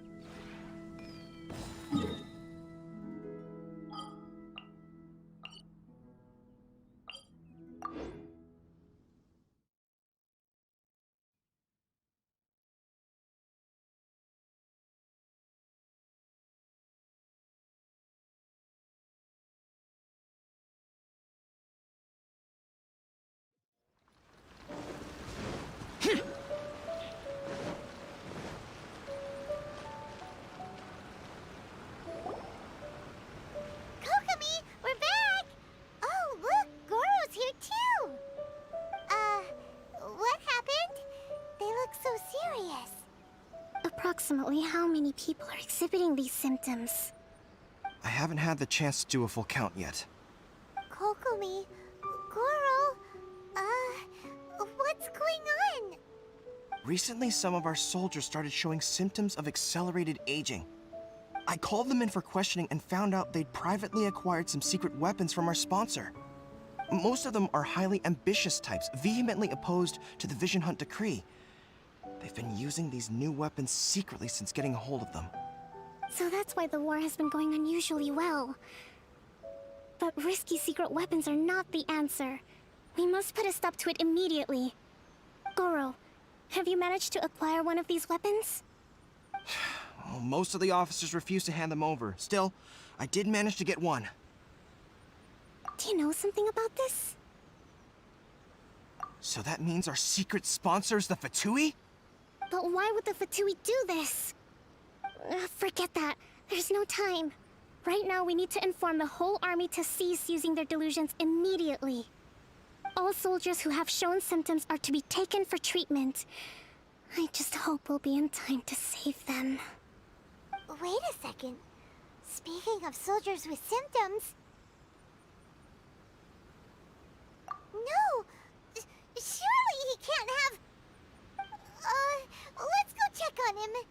Kokomi, we're back! Oh, look, Goro's here too! What happened? They look so serious. Approximately how many people are exhibiting these symptoms? I haven't had the chance to do a full count yet. Kokomi, Goro, what's going on? Recently, some of our soldiers started showing symptoms of accelerated aging. I called them in for questioning and found out they'd privately acquired some secret weapons from our sponsor. Most of them are highly ambitious types, vehemently opposed to the Vision Hunt decree. They've been using these new weapons secretly since getting a hold of them. So that's why the war has been going unusually well. But risky secret weapons are not the answer. We must put a stop to it immediately. Goro, have you managed to acquire one of these weapons? Well, most of the officers refuse to hand them over. Still, I did manage to get one. Do you know something about this? So that means our secret sponsors, the Fatui? But why would the Fatui do this? Forget that. There's no time. Right now, we need to inform the whole army to cease using their delusions immediately. All soldiers who have shown symptoms are to be taken for treatment. I just hope we'll be in time to save them. Wait a second. Speaking of soldiers with symptoms... No! Surely he can't have... let's go check on him.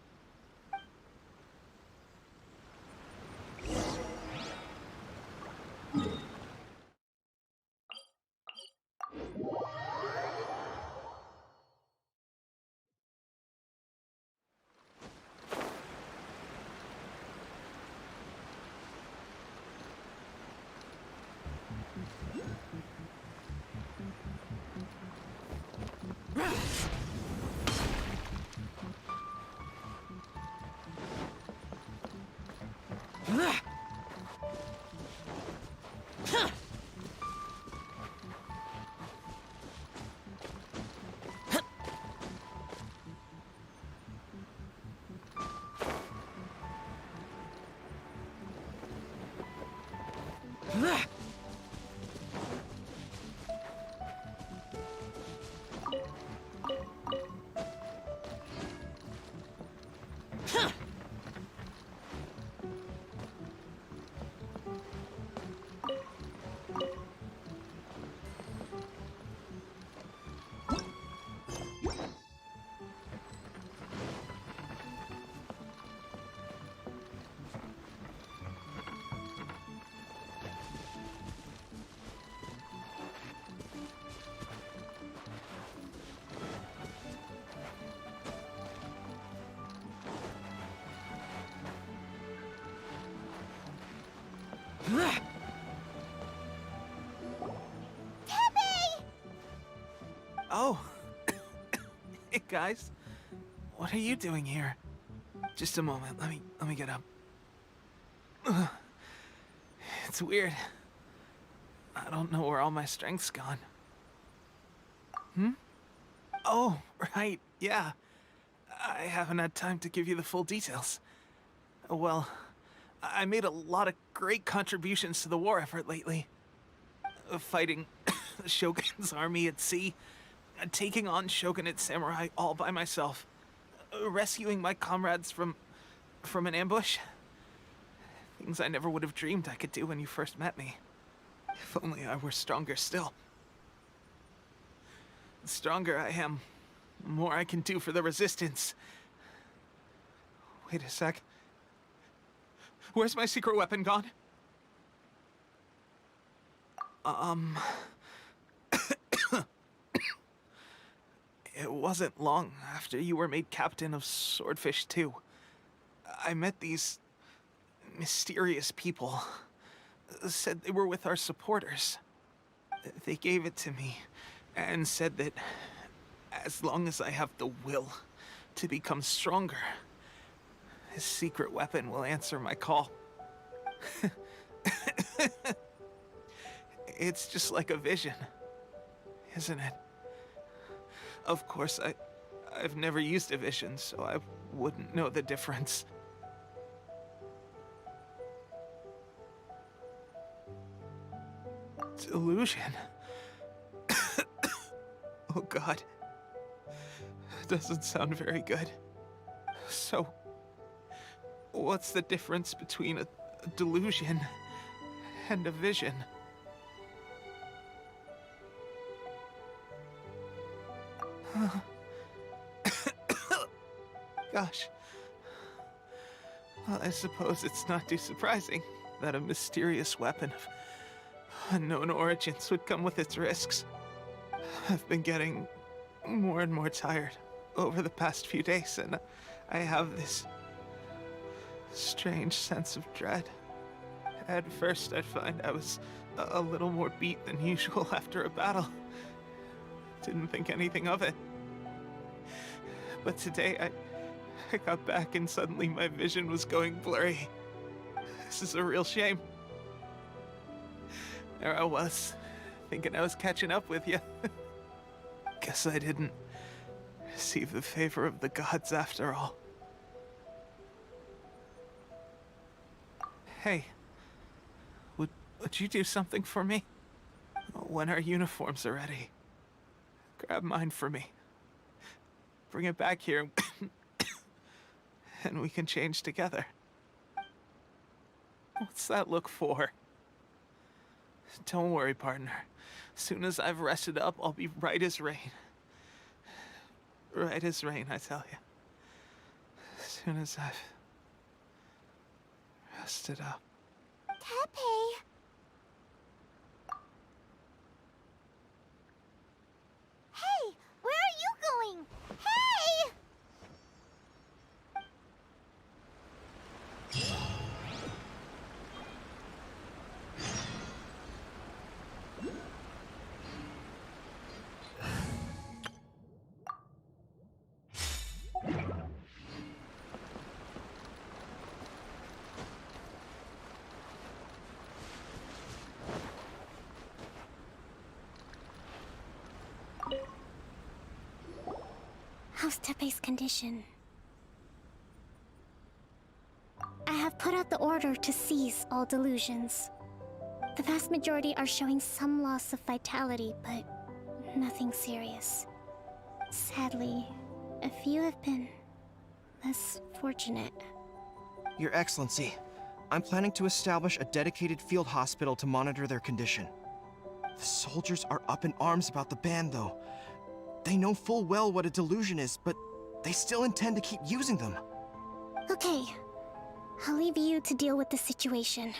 Oh. Hey, guys. What are you doing here? Just a moment. Let me get up. It's weird. I don't know where all my strength's gone. Oh, right, yeah. I haven't had time to give you the full details. Well, I made a lot of great contributions to the war effort lately. Fighting the Shogun's army at sea, taking on Shogunate samurai all by myself, rescuing my comrades from an ambush. Things I never would have dreamed I could do when you first met me. If only I were stronger still. The stronger I am, the more I can do for the Resistance. Wait a sec. Where's my secret weapon gone? It wasn't long after you were made captain of Swordfish 2. I met these mysterious people. Said they were with our supporters. They gave it to me and said that as long as I have the will to become stronger, his secret weapon will answer my call. It's just like a vision, isn't it? Of course, I've never used a vision, so I wouldn't know the difference. Delusion? Oh God. Doesn't sound very good. So, what's the difference between a delusion and a vision? Gosh. Well, I suppose it's not too surprising that a mysterious weapon of unknown origins would come with its risks. I've been getting more and more tired over the past few days, and I have this strange sense of dread. At first, I'd find I was a little more beat than usual after a battle. Didn't think anything of it. But today, I got back and suddenly my vision was going blurry. This is a real shame. There I was, thinking I was catching up with you. Guess I didn't receive the favor of the gods after all. Hey, would you do something for me? When our uniforms are ready, grab mine for me. Bring it back here, and we can change together. What's that look for? Don't worry, partner. As soon as I've rested up, I'll be right as rain. Right as rain, I tell you. As soon as I've rested up. Tepe! Hey! Where are you going? Hey! How's Tepe's condition? I have put out the order to seize all delusions. The vast majority are showing some loss of vitality, but nothing serious. Sadly, a few have been less fortunate. Your Excellency, I'm planning to establish a dedicated field hospital to monitor their condition. The soldiers are up in arms about the ban, though. They know full well what a delusion is, but they still intend to keep using them. Okay, I'll leave you to deal with the situation.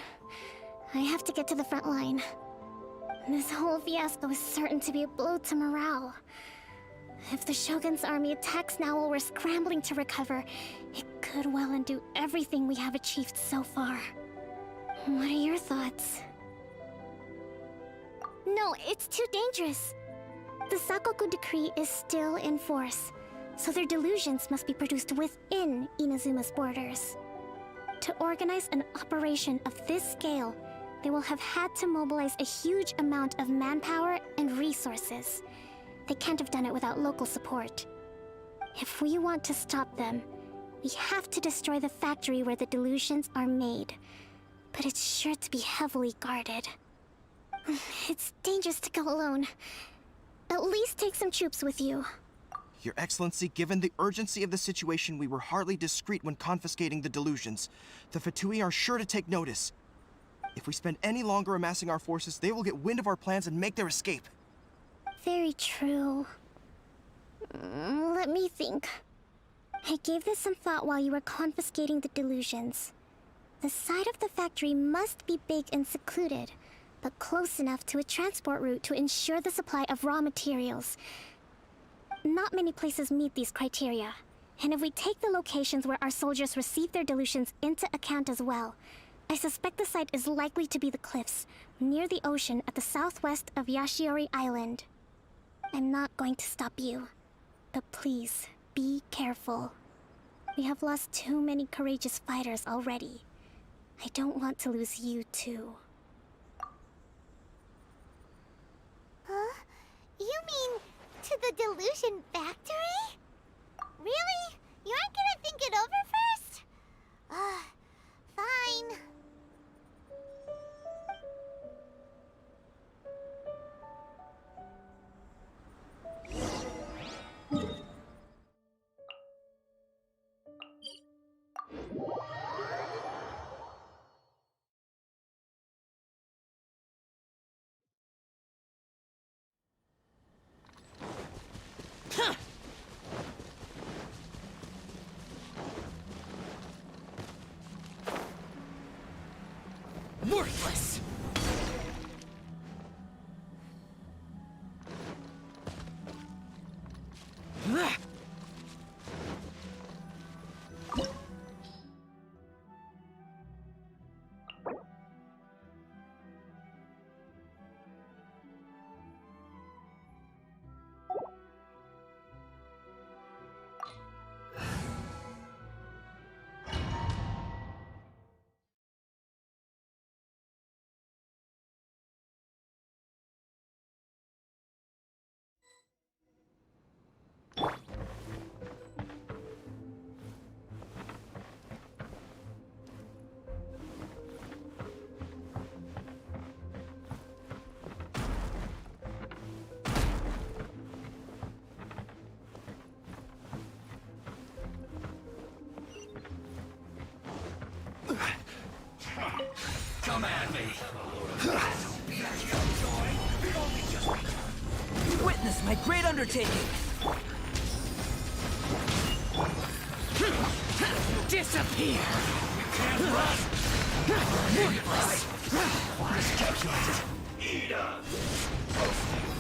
I have to get to the front line. This whole fiasco is certain to be a blow to morale. If the Shogun's army attacks now while we're scrambling to recover, it could well undo everything we have achieved so far. What are your thoughts? No, it's too dangerous. The Sakoku decree is still in force, so their delusions must be produced within Inazuma's borders. To organize an operation of this scale, they will have had to mobilize a huge amount of manpower and resources. They can't have done it without local support. If we want to stop them, we have to destroy the factory where the delusions are made. But it's sure to be heavily guarded. It's dangerous to go alone. At least take some troops with you. Your Excellency, given the urgency of the situation, we were hardly discreet when confiscating the delusions. The Fatui are sure to take notice. If we spend any longer amassing our forces, they will get wind of our plans and make their escape. Very true. Let me think. I gave this some thought while you were confiscating the delusions. The side of the factory must be big and secluded, but close enough to a transport route to ensure the supply of raw materials. Not many places meet these criteria, and if we take the locations where our soldiers receive their delusions into account as well, I suspect the site is likely to be the cliffs, near the ocean at the southwest of Yashiori Island. I'm not going to stop you, but please, be careful. We have lost too many courageous fighters already. I don't want to lose you too. Huh? You mean to the delusion factory? Really? You aren't gonna think it over first? Fine. Worthless! Come at me. Witness my great undertaking! Disappear! You can't run! Worthless! Miscalculated! Eat up!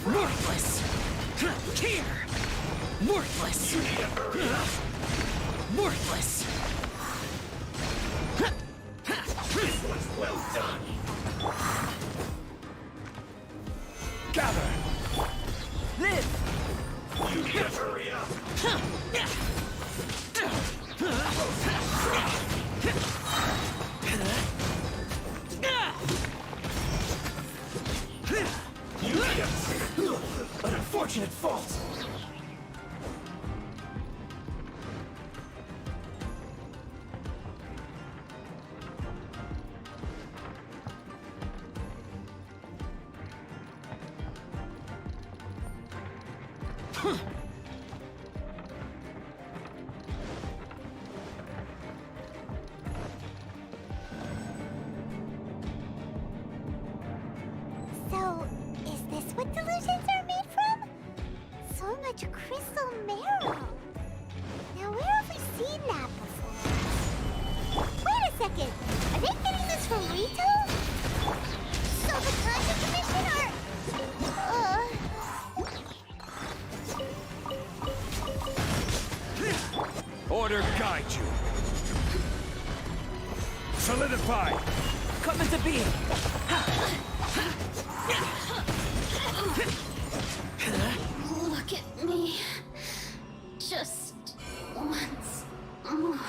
Worthless! Here! Worthless! You need to hurry up! Worthless! This one's well done! Gather! Live! You need to hurry up! You need to... An unfortunate fault! So, is this what delusions are made from? So much crystal marrow. Now, where have we seen that before? Wait a second. Are they getting this from Rito? So the Content Commission are... Order guide you. Solidify. Come into being! Look at me. Just once more.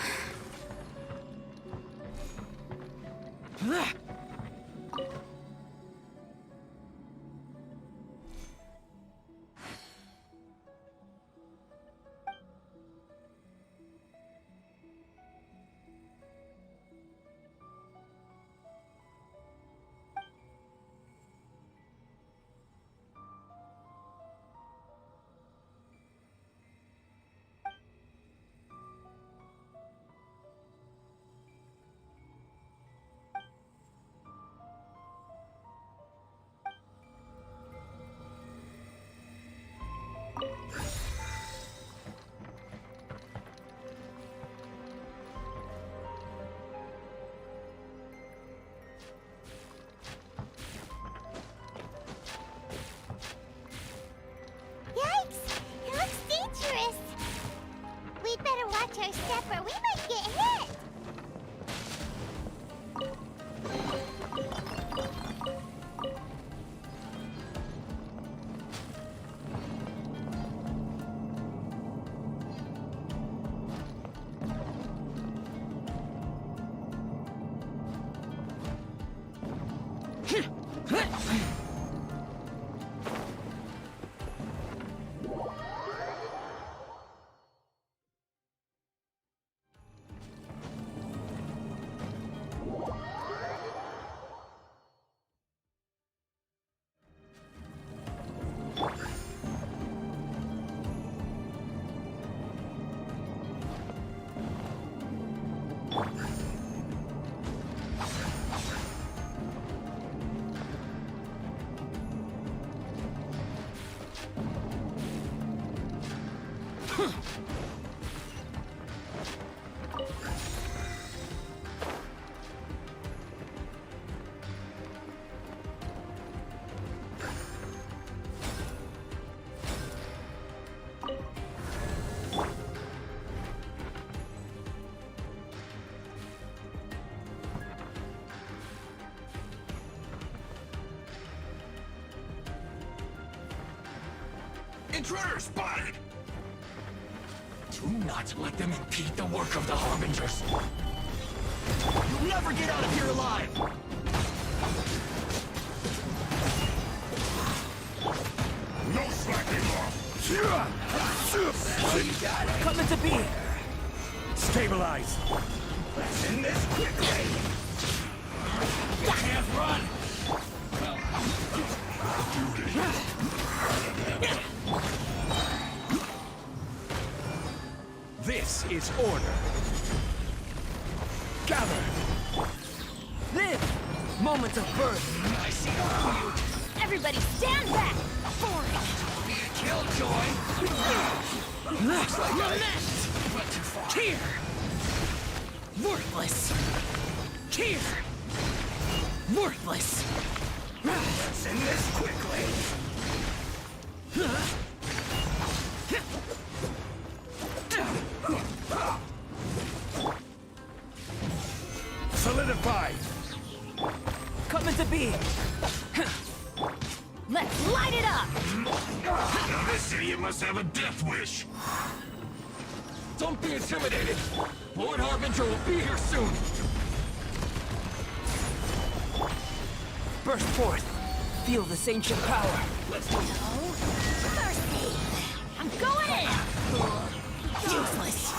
Intruder spotted! Do not let them impede the work of the Harbingers. You'll never get out of here alive! No slacking off! Coming to be! Stabilize! Let's end this quickly! You can't run! This is order. Gather! Live! Moment of birth! I see no Everybody stand back! be a killjoy! Looks like Here! Worthless! Here! Worthless! Let's end this quickly! Solidify! Coming to be! Let's light it up! Now this idiot must have a death wish! Don't be intimidated! Lord Harbinger will be here soon! Burst forth! Feel this ancient power! Let's go! Thirsty! I'm going in! Useless!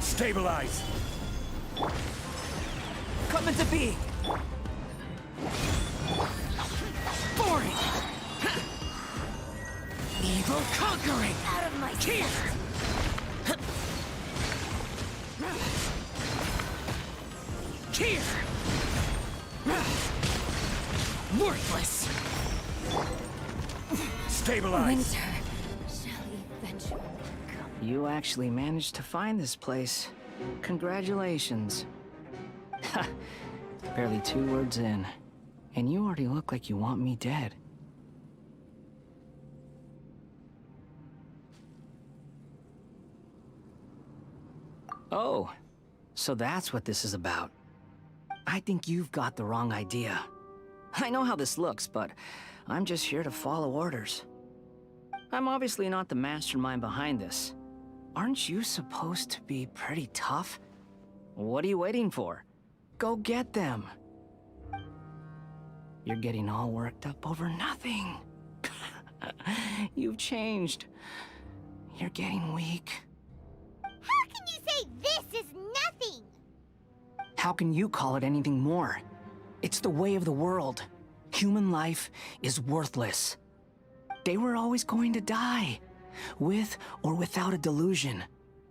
Stabilize! Coming to be! Boring! Evil conquering! Out of my Here! Here! Worthless! Stabilize! shall eventually come. You actually managed to find this place. Congratulations. Ha! Barely 2 words in. And you already look like you want me dead. Oh, so that's what this is about. I think you've got the wrong idea. I know how this looks, but I'm just here to follow orders. I'm obviously not the mastermind behind this. Aren't you supposed to be pretty tough? What are you waiting for? Go get them. You're getting all worked up over nothing. You've changed. You're getting weak. How can you say this is nothing? How can you call it anything more? It's the way of the world. Human life is worthless. They were always going to die, with or without a delusion.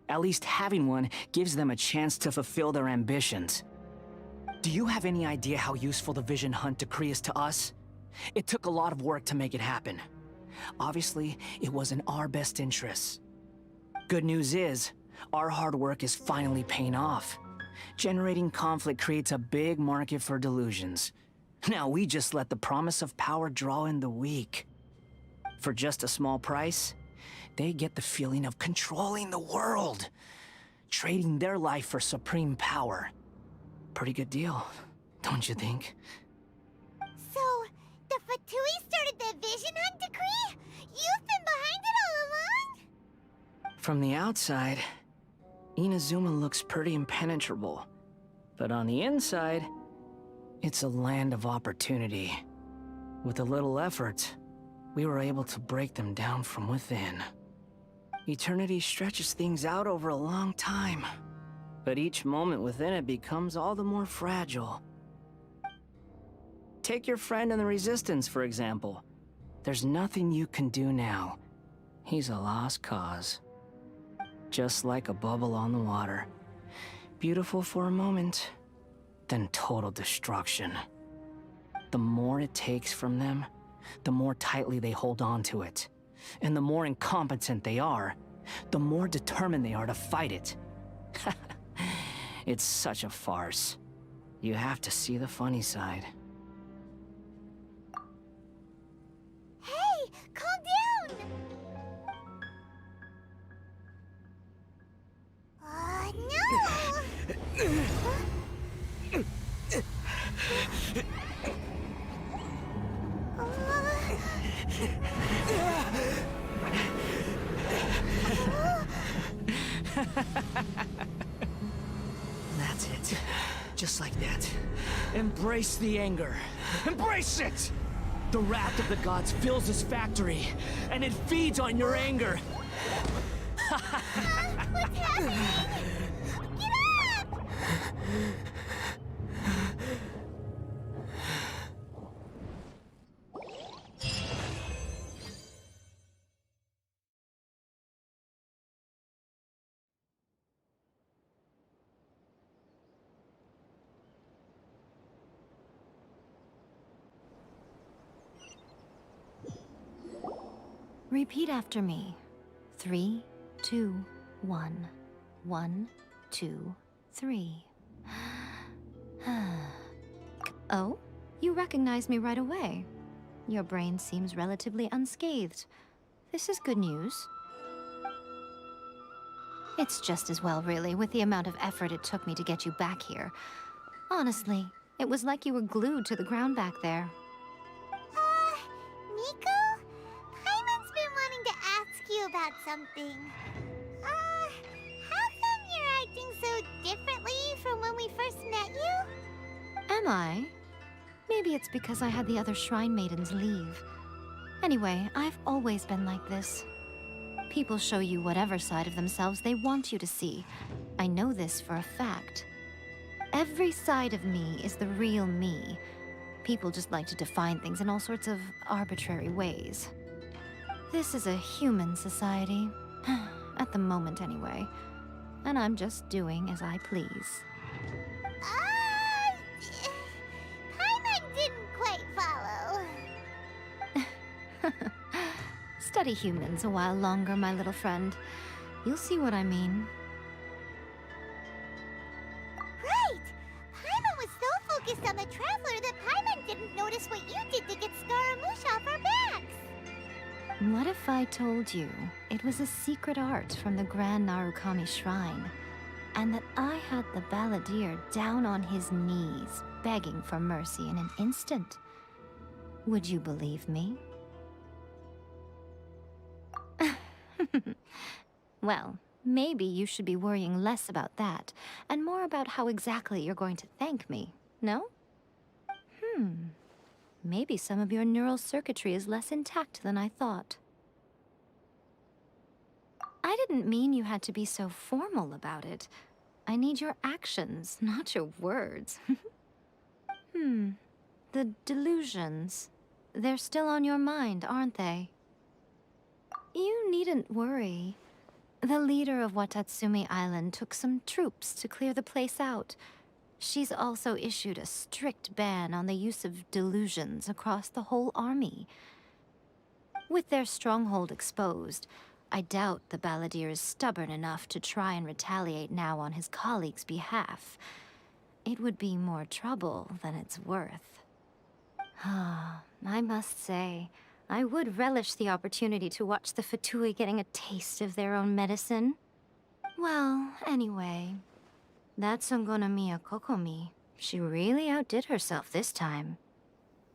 At least having one gives them a chance to fulfill their ambitions. Do you have any idea how useful the Vision Hunt decree is to us? It took a lot of work to make it happen. Obviously, it was in our best interests. Good news is, our hard work is finally paying off. Generating conflict creates a big market for delusions. Now we just let the promise of power draw in the weak. For just a small price, they get the feeling of controlling the world, trading their life for supreme power. Pretty good deal, don't you think? So, the Fatui started the Vision Hunt decree? You've been behind it all along? From the outside, Inazuma looks pretty impenetrable. But on the inside, it's a land of opportunity. With a little effort, we were able to break them down from within. Eternity stretches things out over a long time, but each moment within it becomes all the more fragile. Take your friend in the Resistance, for example. There's nothing you can do now. He's a lost cause. Just like a bubble on the water. Beautiful for a moment, then total destruction. The more it takes from them, the more tightly they hold on to it. And the more incompetent they are, the more determined they are to fight it. It's such a farce. You have to see the funny side. Hey, calm down! That's it. Just like that. Embrace the anger. Embrace it! The wrath of the gods fills this factory, and it feeds on your anger. What's happening? Get up! Repeat after me. 3, 2, 1. 1, 2, 3. Oh? You recognize me right away. Your brain seems relatively unscathed. This is good news. It's just as well, really, with the amount of effort it took me to get you back here. Honestly, it was like you were glued to the ground back there. Nico? Paimon's been wanting to ask you about something. How come you're acting so differently from when we first met you? Am I? Maybe it's because I had the other Shrine Maidens leave. Anyway, I've always been like this. People show you whatever side of themselves they want you to see. I know this for a fact. Every side of me is the real me. People just like to define things in all sorts of arbitrary ways. This is a human society. At the moment, anyway. And I'm just doing as I please. Paimon didn't quite follow. Study humans a while longer, my little friend. You'll see what I mean. Right! Paimon was so focused on the Traveler that Paimon didn't notice what you did to get Scaramouche off our backs. What if I told you it was a secret art from the Grand Narukami Shrine, and that I had the balladeer down on his knees, begging for mercy in an instant? Would you believe me? Well, maybe you should be worrying less about that, and more about how exactly you're going to thank me, no? Maybe some of your neural circuitry is less intact than I thought. I didn't mean you had to be so formal about it. I need your actions, not your words. The delusions. They're still on your mind, aren't they? You needn't worry. The leader of Watatsumi Island took some troops to clear the place out. She's also issued a strict ban on the use of delusions across the whole army. With their stronghold exposed, I doubt the balladeer is stubborn enough to try and retaliate now on his colleague's behalf. It would be more trouble than it's worth. I must say, I would relish the opportunity to watch the Fatui getting a taste of their own medicine. Well, anyway, that Sangonomiya Kokomi, she really outdid herself this time.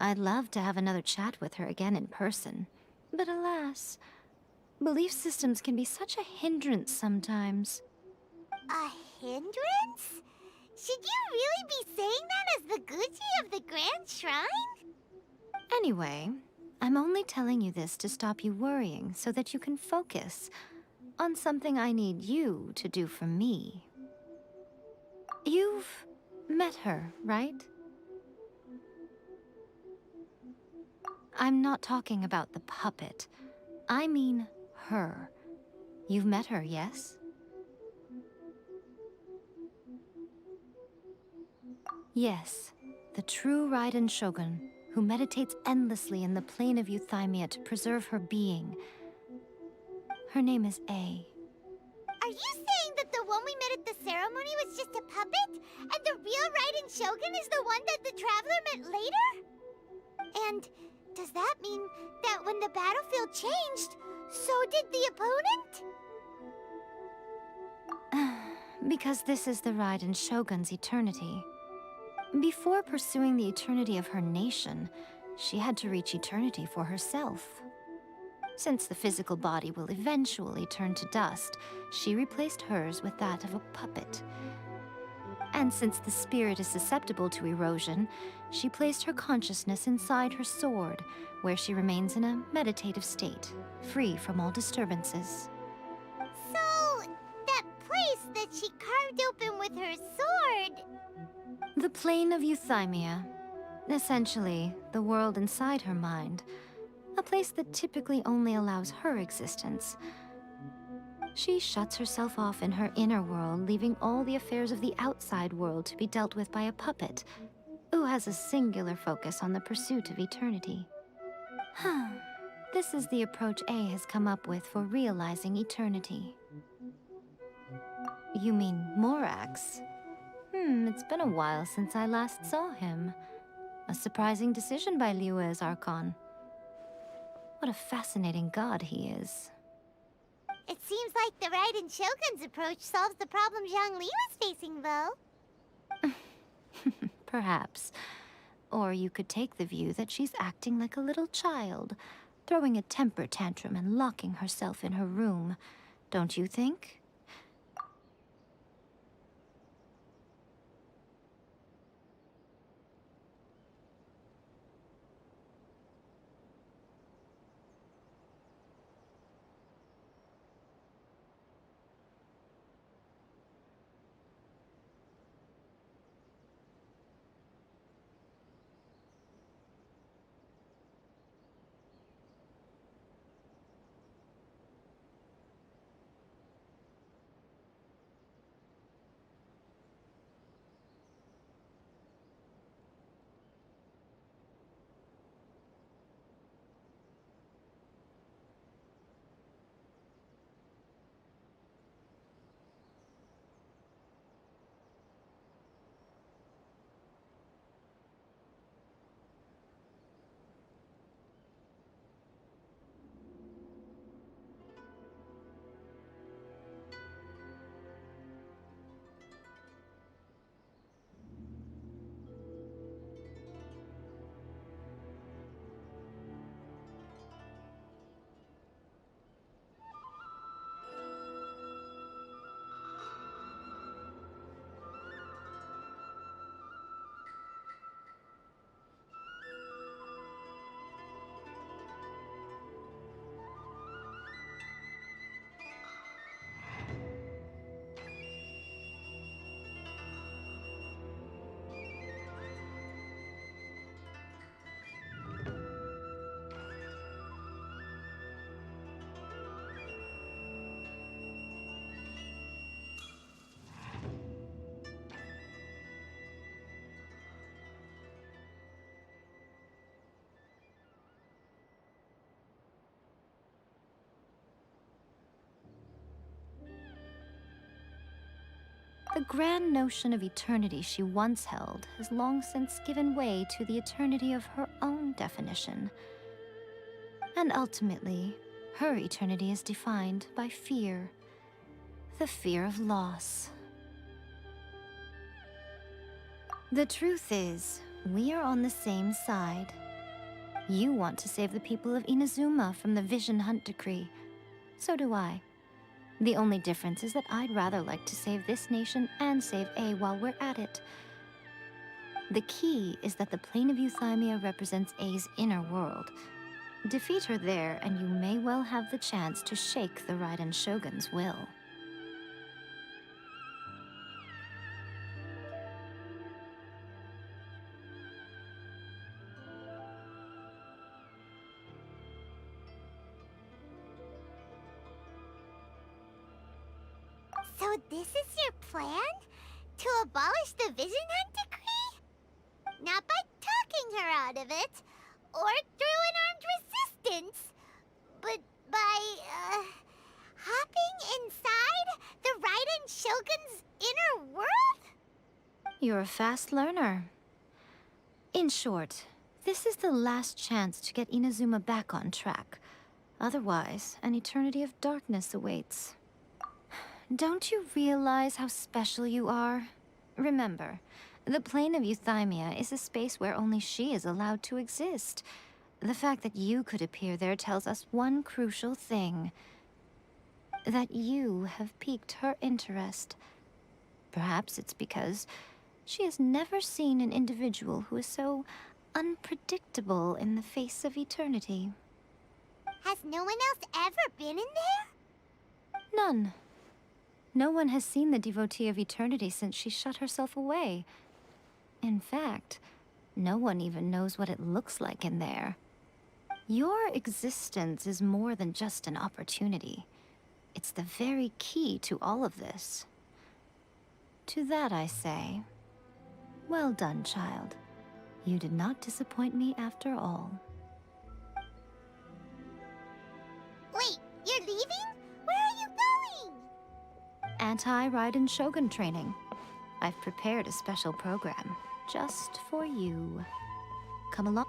I'd love to have another chat with her again in person, but alas, belief systems can be such a hindrance sometimes. A hindrance? Should you really be saying that as the Gucci of the Grand Shrine? Anyway, I'm only telling you this to stop you worrying so that you can focus on something I need you to do for me. You've met her, right? I'm not talking about the puppet. I mean her. You've met her, yes? Yes, the true Raiden Shogun, who meditates endlessly in the plane of Euthymia to preserve her being. Her name is A. Are you saying that the one we met at the ceremony was just a puppet? And the real Raiden Shogun is the one that the Traveler met later? And does that mean that when the battlefield changed, so did the opponent? Because this is the Raiden Shogun's eternity. Before pursuing the eternity of her nation, she had to reach eternity for herself. Since the physical body will eventually turn to dust, she replaced hers with that of a puppet. And since the spirit is susceptible to erosion, she placed her consciousness inside her sword, where she remains in a meditative state, free from all disturbances. So, that place that she carved open with her sword... The plane of Euthymia. Essentially, the world inside her mind. A place that typically only allows her existence. She shuts herself off in her inner world, leaving all the affairs of the outside world to be dealt with by a puppet, who has a singular focus on the pursuit of eternity. This is the approach A has come up with for realizing eternity. You mean Morax? It's been a while since I last saw him. A surprising decision by Liyue's Archon. What a fascinating god he is. It seems like the Raiden Shogun's approach solves the problem Zhang Li was facing, though. Perhaps. Or you could take the view that she's acting like a little child, throwing a temper tantrum and locking herself in her room. Don't you think? The grand notion of eternity she once held has long since given way to the eternity of her own definition. And ultimately, her eternity is defined by fear. The fear of loss. The truth is, we are on the same side. You want to save the people of Inazuma from the Vision Hunt decree. So do I. The only difference is that I'd rather like to save this nation and save A while we're at it. The key is that the plane of Euthymia represents A's inner world. Defeat her there, and you may well have the chance to shake the Raiden Shogun's will. this is your plan? To abolish the Vision Hunt Decree? Not by talking her out of it, or through an armed resistance, but by, hopping inside the Raiden Shogun's inner world? You're a fast learner. In short, this is the last chance to get Inazuma back on track. Otherwise, an eternity of darkness awaits. Don't you realize how special you are? Remember, the plane of Euthymia is a space where only she is allowed to exist. The fact that you could appear there tells us one crucial thing. That you have piqued her interest. Perhaps it's because she has never seen an individual who is so unpredictable in the face of eternity. Has no one else ever been in there? None. No one has seen the devotee of eternity since she shut herself away. In fact, no one even knows what it looks like in there. Your existence is more than just an opportunity. It's the very key to all of this. To that I say, well done, child. You did not disappoint me after all. Wait, you're leaving? Where are you going? Anti-Raiden Shogun training. I've prepared a special program just for you. Come along.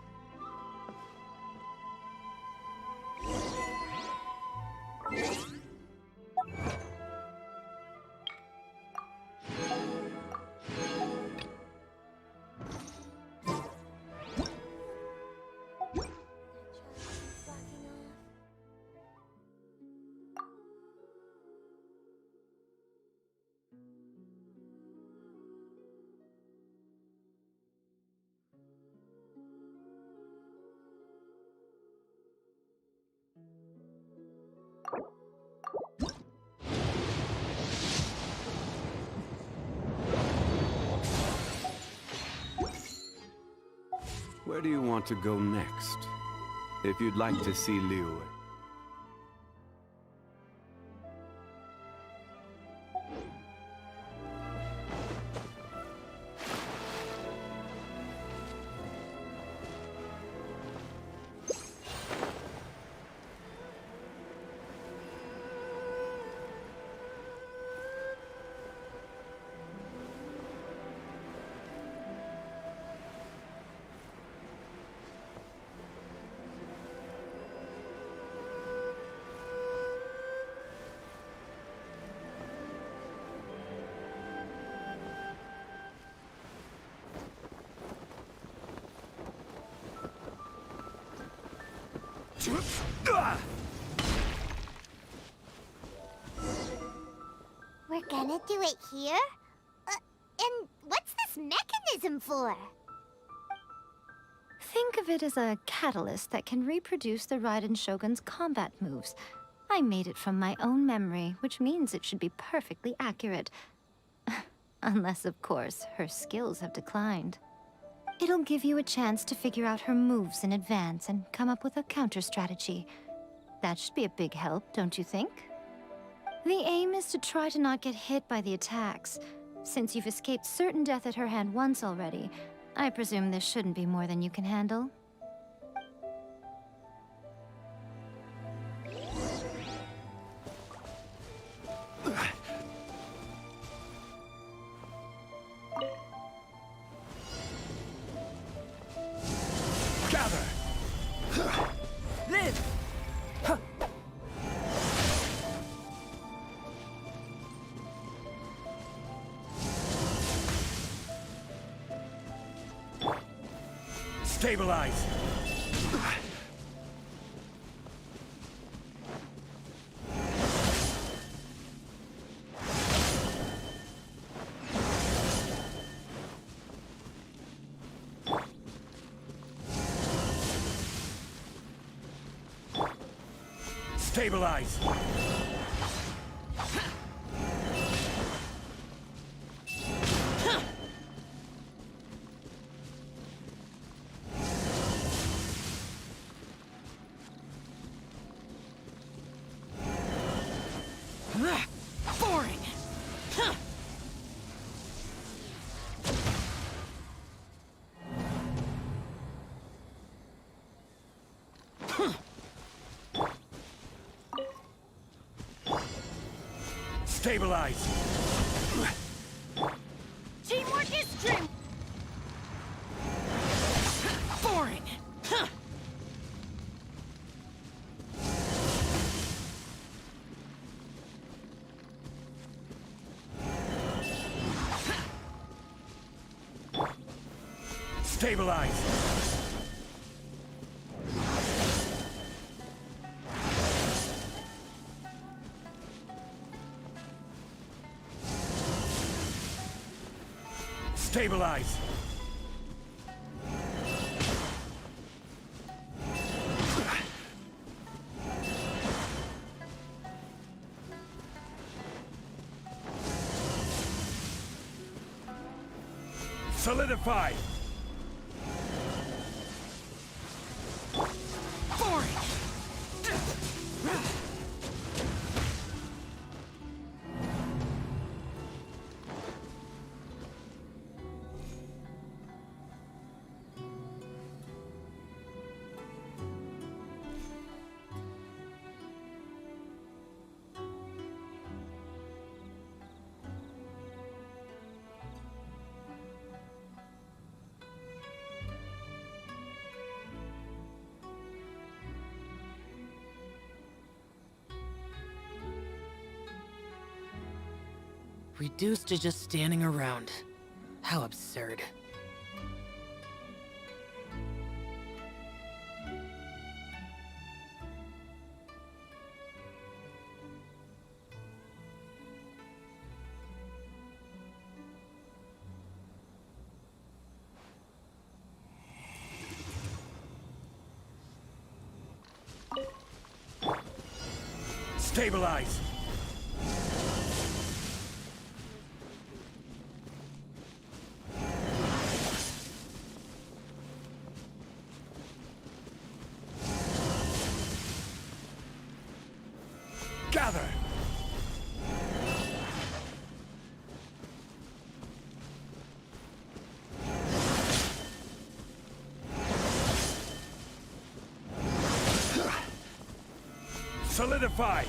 Where do you want to go next? If you'd like to see Liu. We're gonna do it here? And what's this mechanism for? Think of it as a catalyst that can reproduce the Raiden Shogun's combat moves. I made it from my own memory, which means it should be perfectly accurate. Unless, of course, her skills have declined. It'll give you a chance to figure out her moves in advance and come up with a counter strategy. That should be a big help, don't you think? The aim is to try to not get hit by the attacks. Since you've escaped certain death at her hand once already, I presume this shouldn't be more than you can handle. Gather! Live! Stabilize! Stabilize! Boring! Stabilize! Teamwork is strength! Boring! Huh. Stabilize! Stabilize! Solidify! Boring! Reduced to just standing around. How absurd. Stabilize! Gather! Solidify!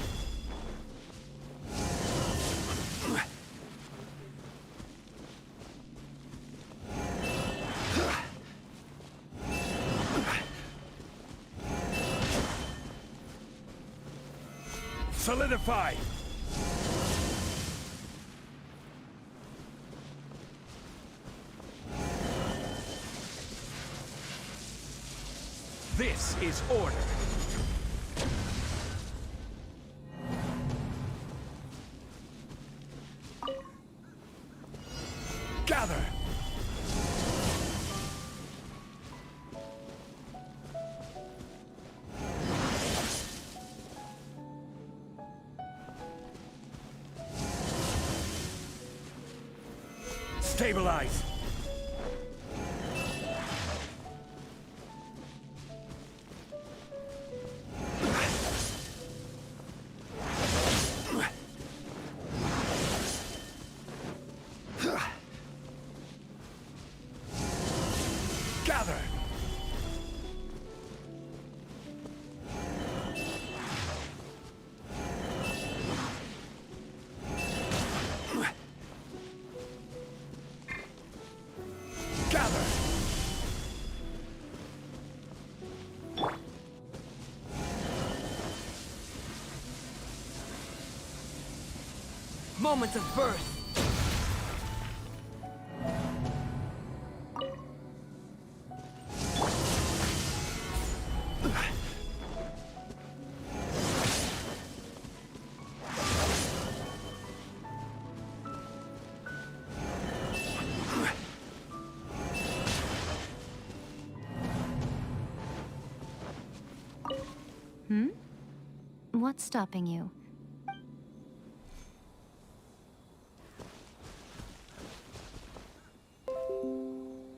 Solidify! This is order. Gather! Stabilize! Gather! Gather! Moments of birth! What's stopping you?